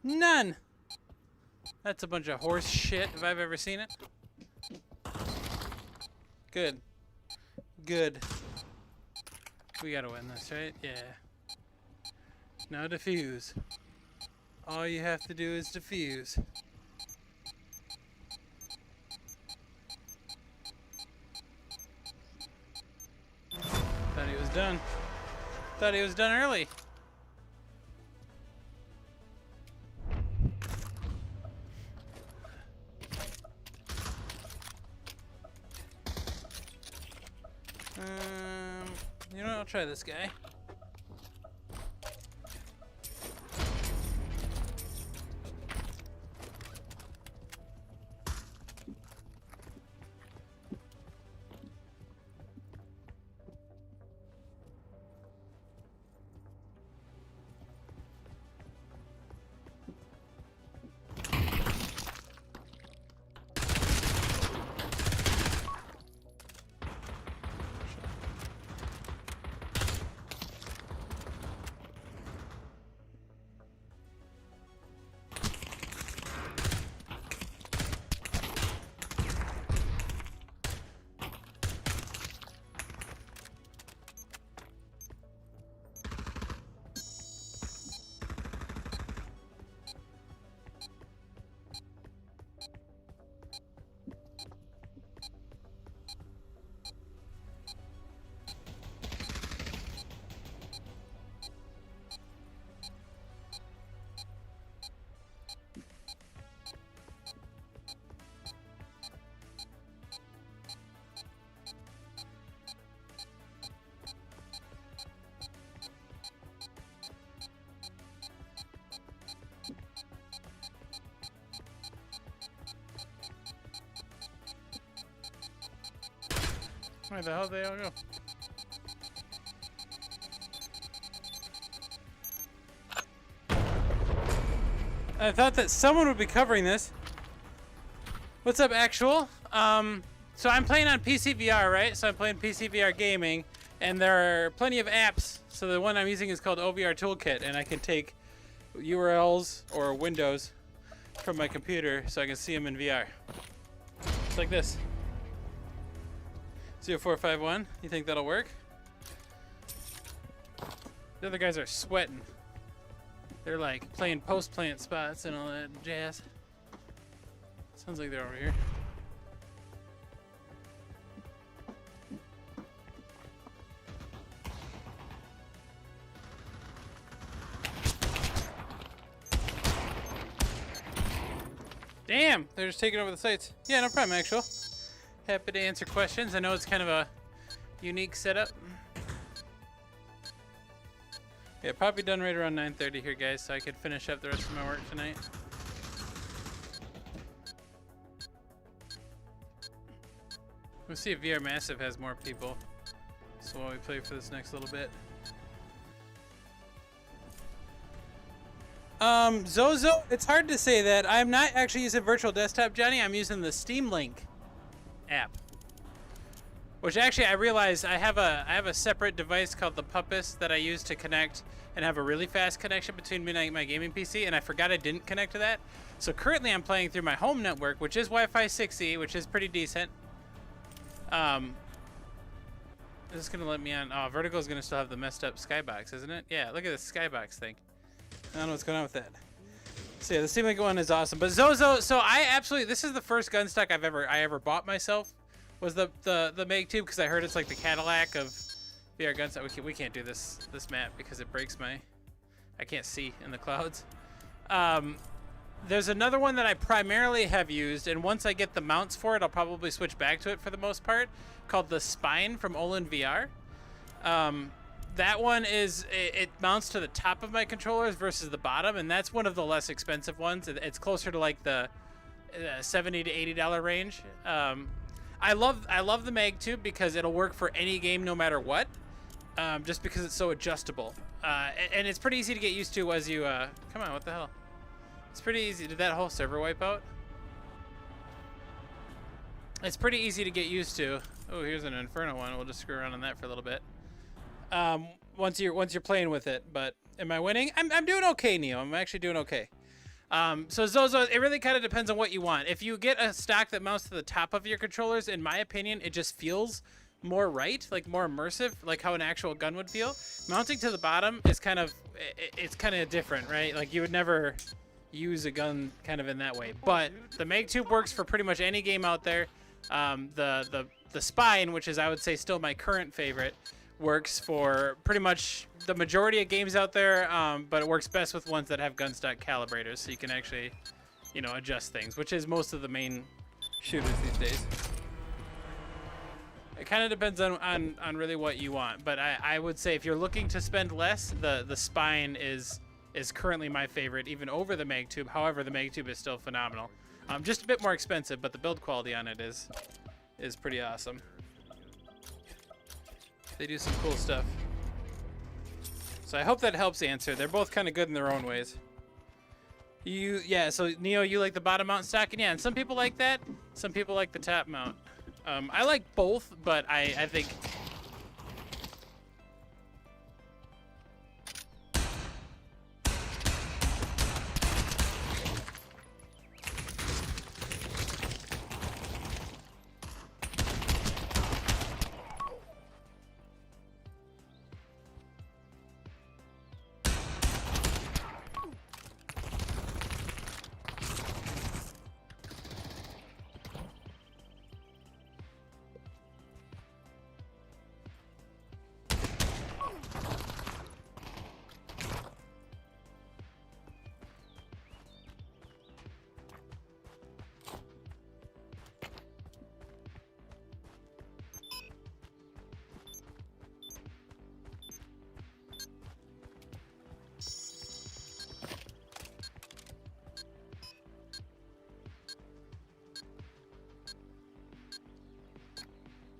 None. That's a bunch of horse shit if I've ever seen it. Good. Good. We gotta win this, right? Yeah. Now defuse. All you have to do is defuse. Thought he was done. Thought he was done early. You know what? I'll try this guy. Where the hell did they all go? I thought that someone would be covering this. What's up, Actual? So I'm playing on PC VR, right? So I'm playing PC VR gaming, and there are plenty of apps. So the one I'm using is called OVR Toolkit, and I can take URLs or windows from my computer so I can see them in VR. It's like this. 0451, you think that'll work? The other guys are sweating. They're like playing post-plant spots and all that jazz. Sounds like they're over here. Damn, they're just taking over the sites. Yeah, no problem, actual. Happy to answer questions. I know it's kind of a unique setup. Yeah, probably done right around 9:30 here, guys, so I could finish up the rest of my work tonight. We'll see if VR Massive has more people. So while we play for this next little bit. Zozo, it's hard to say that. I'm not actually using Virtual Desktop, Johnny. I'm using the Steam Link app, which actually I realized I have a separate device called the Puppis that I use to connect and have a really fast connection between me and my gaming PC, and I forgot I didn't connect to that. So currently I'm playing through my home network, which is Wi-Fi 6E, which is pretty decent. This is gonna let me on. Oh, Vertigo's gonna still have the messed up skybox, isn't it? Yeah, look at this skybox thing. I don't know what's going on with that. So yeah, the Steam Link one is awesome. But Zozo, so I absolutely, this is the first gun stock I ever bought myself, was the Make 2, because I heard it's like the Cadillac of VR gun stock. We can't do this map because it breaks I can't see in the clouds. There's another one that I primarily have used, and once I get the mounts for it, I'll probably switch back to it for the most part, called the Spine from Olin VR. That one it mounts to the top of my controllers versus the bottom, and that's one of the less expensive ones. It's closer to like the $70 to $80 range. I love the Mag 2 because it'll work for any game no matter what, just because it's so adjustable. And it's pretty easy to get used to as you come on, what the hell? It's pretty easy. Did that whole server wipe out? It's pretty easy to get used to. Oh, here's an Inferno one. We'll just screw around on that for a little bit. Once you're playing with it. But am I winning? I'm doing okay, Neo. I'm actually doing okay. So Zozo, it really kind of depends on what you want. If you get a stock that mounts to the top of your controllers, in my opinion, it just feels more right, like more immersive, like how an actual gun would feel. Mounting to the bottom is kind of, it's kind of different, right? Like you would never use a gun kind of in that way. But the MagTube works for pretty much any game out there. The spine, which is I would say still my current favorite, works for pretty much the majority of games out there, but it works best with ones that have gun stock calibrators, so you can actually, you know, adjust things, which is most of the main shooters these days. It kind of depends on really what you want, but I would say if you're looking to spend less, the spine is currently my favorite, even over the MagTube. However, the MagTube is still phenomenal. Just a bit more expensive, but the build quality on it is pretty awesome. They do some cool stuff. So I hope that helps answer. They're both kind of good in their own ways. Yeah, so Neo, you like the bottom mount stock? And yeah, and some people like that. Some people like the top mount. I like both, but I think...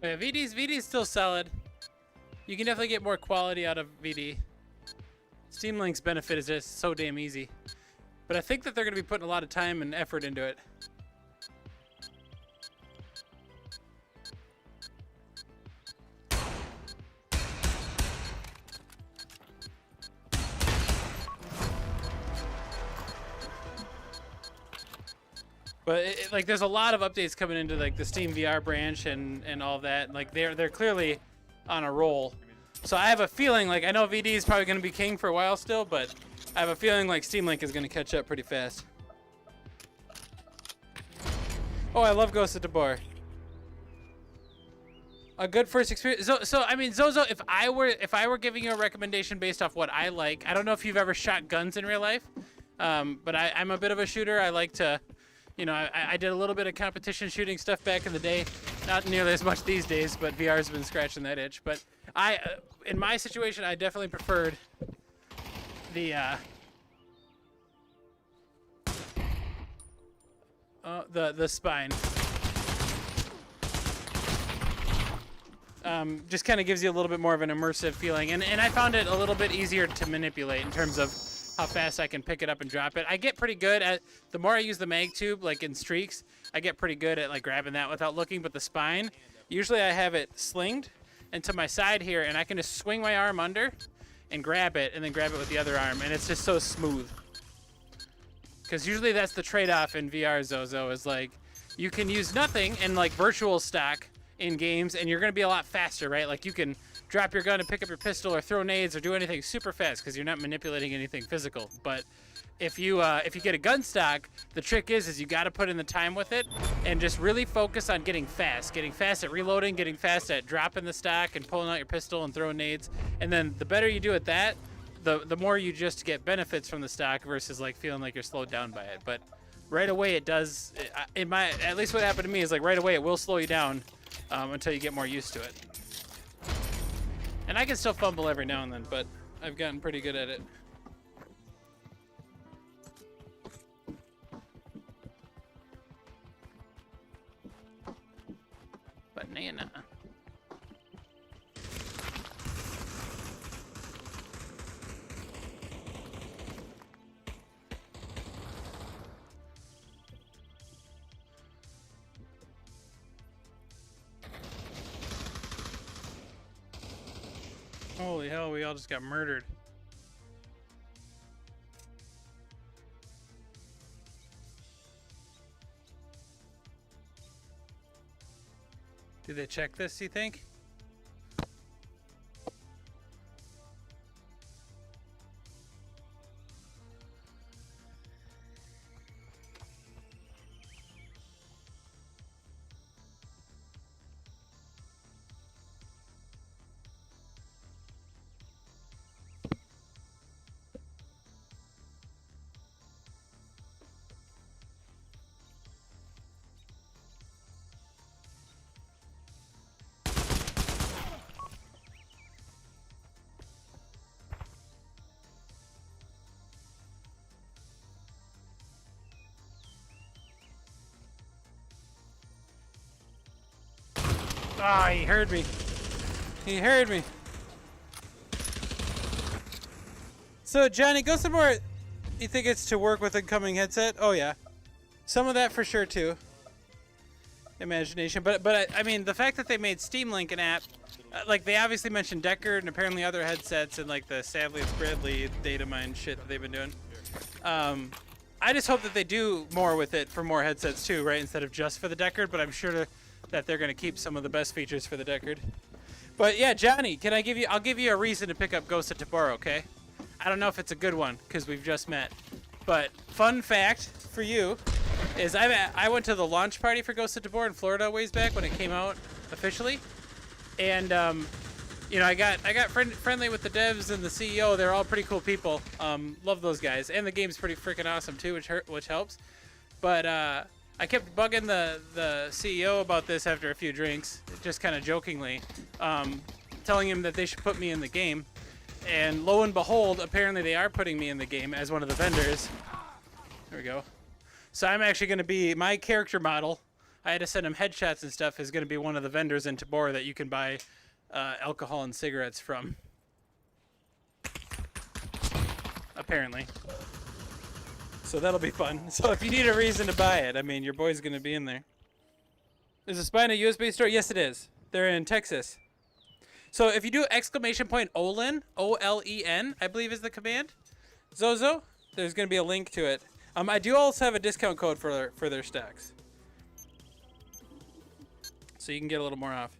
Yeah, VD's still solid. You can definitely get more quality out of VD. Steam Link's benefit is just so damn easy. But I think that they're going to be putting a lot of time and effort into it. But like, there's a lot of updates coming into like the Steam VR branch and all that. Like they're clearly on a roll. So I have a feeling, like, I know VD is probably going to be king for a while still, but I have a feeling like Steam Link is going to catch up pretty fast. Oh, I love Ghost of Tabor. A good first experience. So I mean, Zozo, if I were giving you a recommendation based off what I like, I don't know if you've ever shot guns in real life, but I'm a bit of a shooter. I like to. You know, I did a little bit of competition shooting stuff back in the day. Not nearly as much these days, but VR's been scratching that itch. But in my situation, I definitely preferred the spine. Just kind of gives you a little bit more of an immersive feeling, and I found it a little bit easier to manipulate in terms of how fast I can pick it up and drop it. I get pretty good at, the more I use the MagTube, like in streaks, I get pretty good at like grabbing that without looking, but the spine, usually I have it slinged and to my side here, and I can just swing my arm under and grab it, and then grab it with the other arm, and it's just so smooth. Because usually that's the trade-off in VR, Zozo, is like, you can use nothing and like virtual stock in games, and you're gonna be a lot faster, right? Like you can drop your gun and pick up your pistol or throw nades or do anything super fast because you're not manipulating anything physical. But if you get a gun stock, the trick is you got to put in the time with it and just really focus on getting fast at reloading, getting fast at dropping the stock and pulling out your pistol and throwing nades. And then the better you do at that, the more you just get benefits from the stock versus like feeling like you're slowed down by it. But right away it does. At least what happened to me is like right away it will slow you down until you get more used to it. And I can still fumble every now and then, but I've gotten pretty good at it. Banana. Holy hell, we all just got murdered. Did they check this, you think? Ah, he heard me. He heard me. So, Johnny, go somewhere. You think it's to work with incoming headset? Oh, yeah. Some of that for sure, too. Imagination. But I mean, the fact that they made Steam Link an app, like, they obviously mentioned Deckard and apparently other headsets and, like, the Sadly It's Bradley data mine shit that they've been doing. I just hope that they do more with it for more headsets, too, right? Instead of just for the Deckard, but I'm sure that they're going to keep some of the best features for the Deckard. But, yeah, Johnny, I'll give you a reason to pick up Ghost of Tabor, okay? I don't know if it's a good one because we've just met, but fun fact for you is I went to the launch party for Ghost of Tabor in Florida a ways back when it came out officially, and you know, I got friendly with the devs and the CEO. They're all pretty cool people. Love those guys, and the game's pretty freaking awesome too, which helps. But I kept bugging the CEO about this after a few drinks, just kind of jokingly, telling him that they should put me in the game. And lo and behold, apparently they are putting me in the game as one of the vendors. There we go. So I'm actually going to be, my character model, I had to send him headshots and stuff, is going to be one of the vendors in Tabor that you can buy alcohol and cigarettes from. Apparently. So that'll be fun. So if you need a reason to buy it, I mean, your boy's going to be in there. Is the spine a USB store? Yes, it is. They're in Texas. So if you do !Olin, O-L-E-N, I believe is the command, Zozo, there's going to be a link to it. I do also have a discount code for their stocks. So you can get a little more off.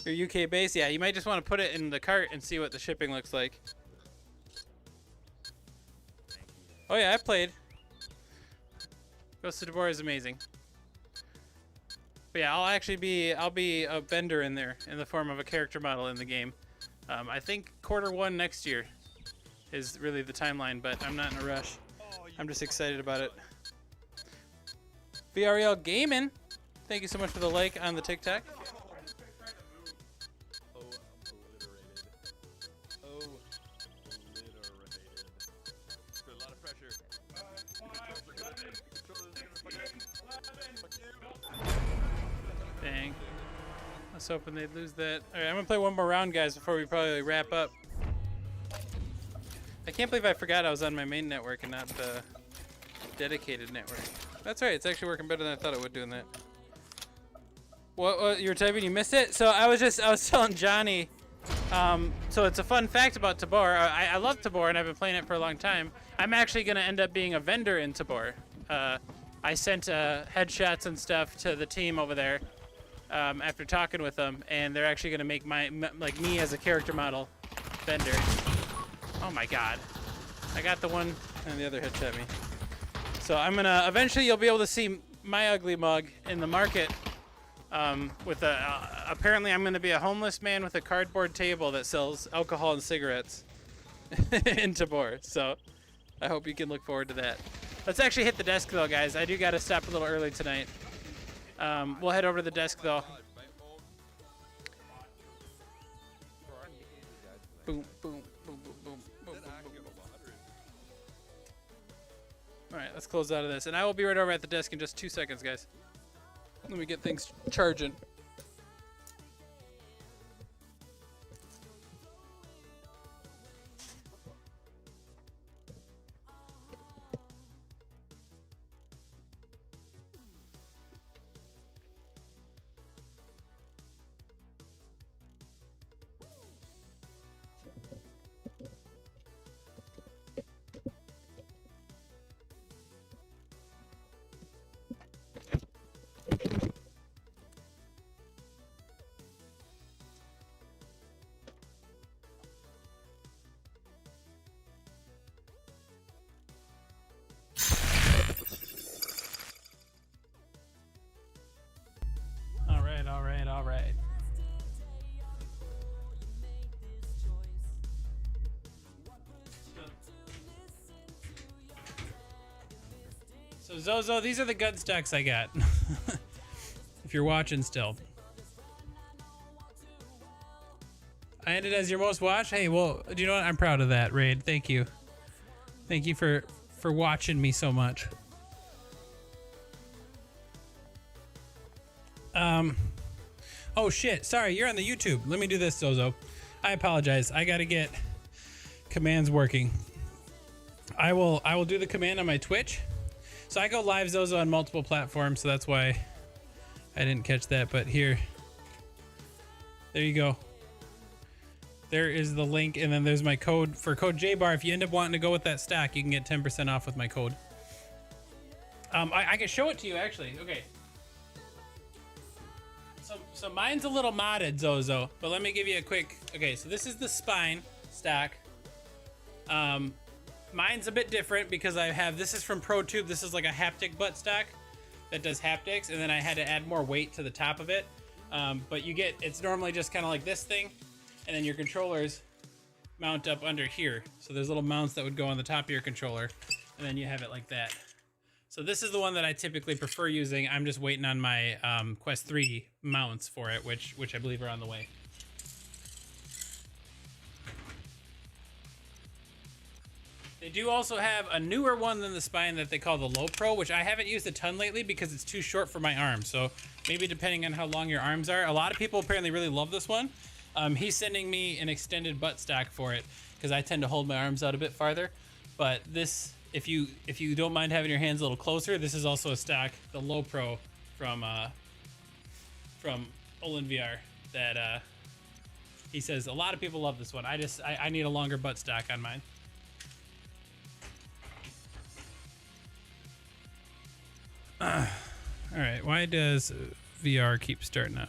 You're UK based? Yeah, you might just want to put it in the cart and see what the shipping looks like. Oh yeah, I played. Ghost of Tabor is amazing. But yeah, I'll be a vendor in there in the form of a character model in the game. I think Q1 next year is really the timeline, but I'm not in a rush. I'm just excited about it. VRL Gaming, thank you so much for the like on the TikTok. Dang. I was hoping they'd lose that. Alright, I'm gonna play one more round, guys, before we probably wrap up. I can't believe I forgot I was on my main network and not the dedicated network. That's right, it's actually working better than I thought it would doing that. What you were typing, you missed it? So I was telling Johnny, so it's a fun fact about Tabor. I love Tabor and I've been playing it for a long time. I'm actually gonna end up being a vendor in Tabor. I sent headshots and stuff to the team over there after talking with them, and they're actually gonna make like me as a character model vendor. Oh my god, I got the one and the other headshot me. So I'm gonna eventually you'll be able to see my ugly mug in the market. With apparently I'm gonna be a homeless man with a cardboard table that sells alcohol and cigarettes in Tabor. So I hope you can look forward to that. Let's actually hit the desk though, guys. I do gotta stop a little early tonight. We'll head over to the desk though. Boom, boom, boom, boom, boom, boom, boom, boom. All right, let's close out of this, and I will be right over at the desk in just 2 seconds, guys. Let me get things charging. All right. So Zozo, these are the gun stacks I got. If you're watching still. I ended as your most watched? Hey, well, do you know what? I'm proud of that, Raid. Thank you. Thank you for watching me so much. Oh shit, sorry, you're on the YouTube. Let me do this, Zozo. I apologize. I gotta get commands working. I will do the command on my Twitch. So I go live, Zozo, on multiple platforms, so that's why I didn't catch that, but here. There you go. There is the link, and then there's my code for code jBahr. If you end up wanting to go with that stack, you can get 10% off with my code. I can show it to you, actually. Okay. So mine's a little modded, Zozo, but let me give you a quick. Okay, so this is the spine stack. Mine's a bit different because I have, this is from ProTube. This is like a haptic butt stack that does haptics, and then I had to add more weight to the top of it. But you get, it's normally just kind of like this thing, and then your controllers mount up under here. So there's little mounts that would go on the top of your controller, and then you have it like that. So this is the one that I typically prefer using. I'm just waiting on my Quest 3 mounts for it, which I believe are on the way. They do also have a newer one than the spine that they call the Low Pro, which I haven't used a ton lately because it's too short for my arms. So maybe depending on how long your arms are. A lot of people apparently really love this one. He's sending me an extended butt stack for it because I tend to hold my arms out a bit farther. But this, if you don't mind having your hands a little closer, this is also a stack, the Low Pro from Olin VR that he says a lot of people love this one. I need a longer butt stack on mine. All right, why does VR keep starting up?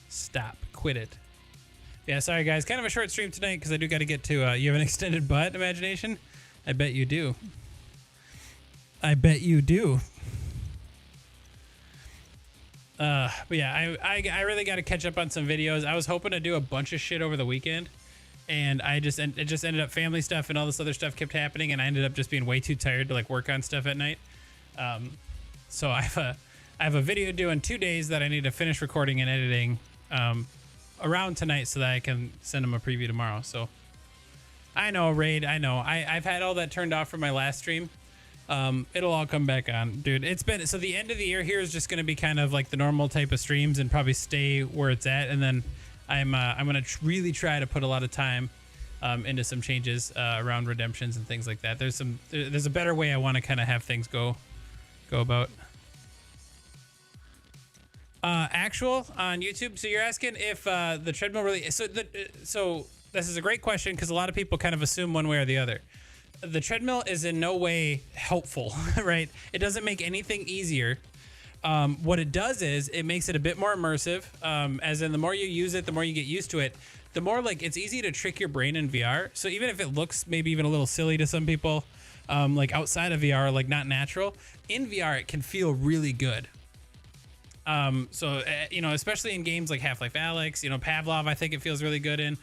Stop, quit it. Yeah, sorry guys, kind of a short stream tonight because I do got to get to, you have an extended butt imagination? I bet you do. I bet you do. But yeah, I really got to catch up on some videos. I was hoping to do a bunch of shit over the weekend, and it just ended up family stuff and all this other stuff kept happening, and I ended up just being way too tired to like work on stuff at night. So I have a video due in 2 days that I need to finish recording and editing around tonight so that I can send them a preview tomorrow. So I know, Raid, I know. I've had all that turned off from my last stream. It'll all come back on, dude. It's been, so the end of the year here is just going to be kind of like the normal type of streams and probably stay where it's at. And then I'm going to really try to put a lot of time into some changes around redemptions and things like that. There's a better way I want to kind of have things go about. Actual on YouTube. So you're asking if the treadmill really, so this is a great question because a lot of people kind of assume one way or the other. The treadmill is in no way helpful, right? It doesn't make anything easier. What it does is it makes it a bit more immersive, as in the more you use it, the more you get used to it, the more like it's easy to trick your brain in VR. So even if it looks maybe even a little silly to some people, like outside of VR, like not natural, in VR, it can feel really good. You know, especially in games like Half-Life Alyx, you know, Pavlov, I think it feels really good in.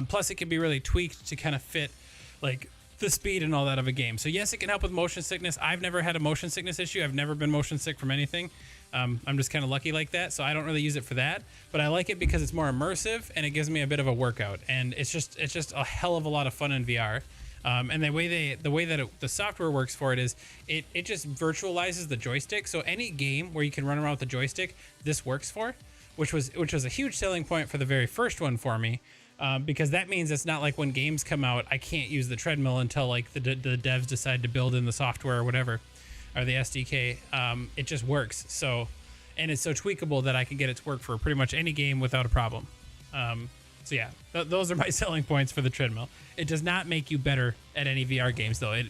Plus it can be really tweaked to kind of fit like the speed and all that of a game. So yes, it can help with motion sickness. I've never had a motion sickness issue. I've never been motion sick from anything. I'm just kind of lucky like that. So I don't really use it for that, but I like it because it's more immersive and it gives me a bit of a workout, and it's just a hell of a lot of fun in VR. And the way that the software works for it is it just virtualizes the joystick. So any game where you can run around with the joystick, this works for, which was a huge selling point for the very first one for me. Because that means it's not like when games come out, I can't use the treadmill until like the devs decide to build in the software or whatever, or the SDK. It just works. So, and it's so tweakable that I can get it to work for pretty much any game without a problem. So yeah, those are my selling points for the treadmill. It does not make you better at any VR games though.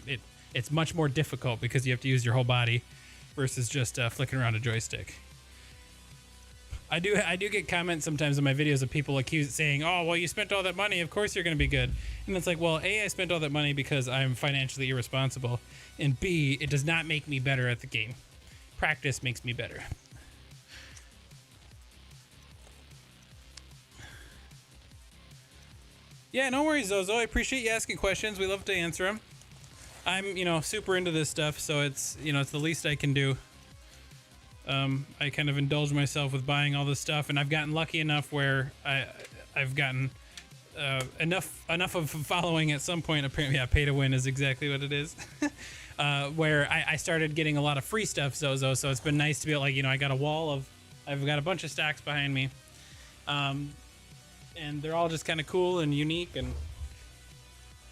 It's much more difficult because you have to use your whole body versus just flicking around a joystick. I do get comments sometimes in my videos of people saying, oh, well, you spent all that money, of course you're going to be good. And it's like, well, A, I spent all that money because I'm financially irresponsible, and B, it does not make me better at the game. Practice makes me better. Yeah, no worries, Zozo. I appreciate you asking questions. We love to answer them. I'm, you know, super into this stuff, so it's, you know, it's the least I can do. I kind of indulge myself with buying all this stuff, and I've gotten lucky enough where I've gotten enough of a following at some point. Apparently, yeah, pay to win is exactly what it is. Where I started getting a lot of free stuff, Zozo. So it's been nice to be able, like, you know, I got I've got a bunch of stacks behind me. And they're all just kind of cool and unique. And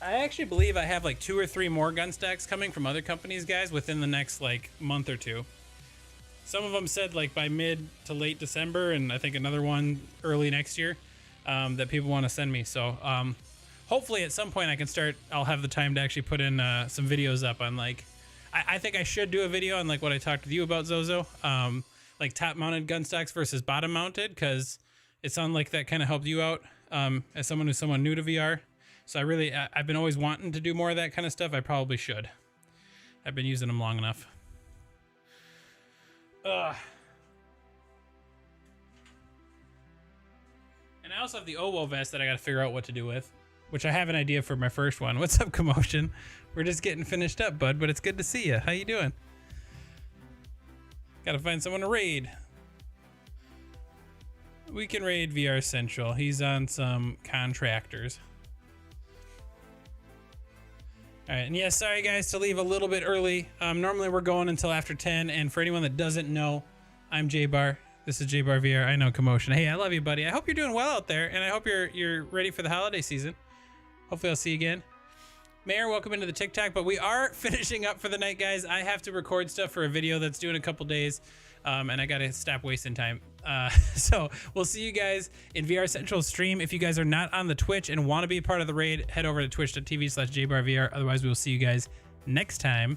I actually believe I have like 2 or 3 more gun stacks coming from other companies, guys, within the next like month or two. Some of them said like by mid to late December, and I think another one early next year that people want to send me. So hopefully at some point I'll have the time to actually put in some videos up on like, I think I should do a video on like what I talked with you about, Zozo, like top mounted gun stocks versus bottom mounted, because it sounded like that kind of helped you out as someone who's somewhat new to VR. So I've been always wanting to do more of that kind of stuff. I probably should. I've been using them long enough. And I also have the OWO vest that I got to figure out what to do with, which I have an idea for my first one. What's up, Commotion? We're just getting finished up, bud, but it's good to see you. How you doing? Got to find someone to raid. We can raid VR Central. He's on some contractors. All right, and yeah, sorry guys to leave a little bit early. Normally we're going until after 10, and for anyone that doesn't know, I'm jBahr. This is jBahrVR. I know, Commotion. Hey, I love you, buddy. I hope you're doing well out there, and I hope you're ready for the holiday season. Hopefully I'll see you again. Mayor, welcome into the TikTok, but we are finishing up for the night, guys. I have to record stuff for a video that's due in a couple days, and I gotta stop wasting time. So we'll see you guys in VR Central stream. If you guys are not on the Twitch and want to be a part of the raid, head over to twitch.tv/jBahrVR. Otherwise, we'll see you guys next time.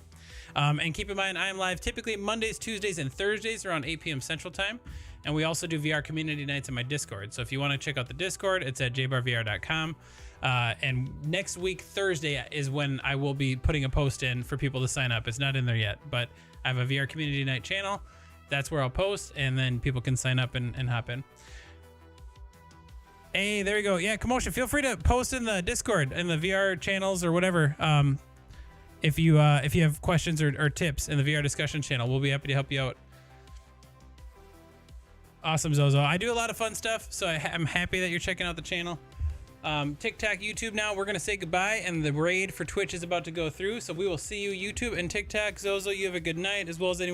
And keep in mind, I am live typically Mondays, Tuesdays, and Thursdays around 8 p.m. Central Time. And we also do VR community nights on my Discord. So if you want to check out the Discord, it's at jBahrVR.com. And next week, Thursday, is when I will be putting a post in for people to sign up. It's not in there yet, but I have a VR community night channel. That's where I'll post, and then people can sign up and hop in. Hey, there you go. Yeah, Commotion, feel free to post in the Discord and the VR channels or whatever. If you have questions or tips in the VR discussion channel, we'll be happy to help you out. Awesome, Zozo. I do a lot of fun stuff, so I'm happy that you're checking out the channel. TikTok, YouTube now, we're going to say goodbye, and the raid for Twitch is about to go through, so we will see you, YouTube and TikTok. Zozo, you have a good night, as well as anyone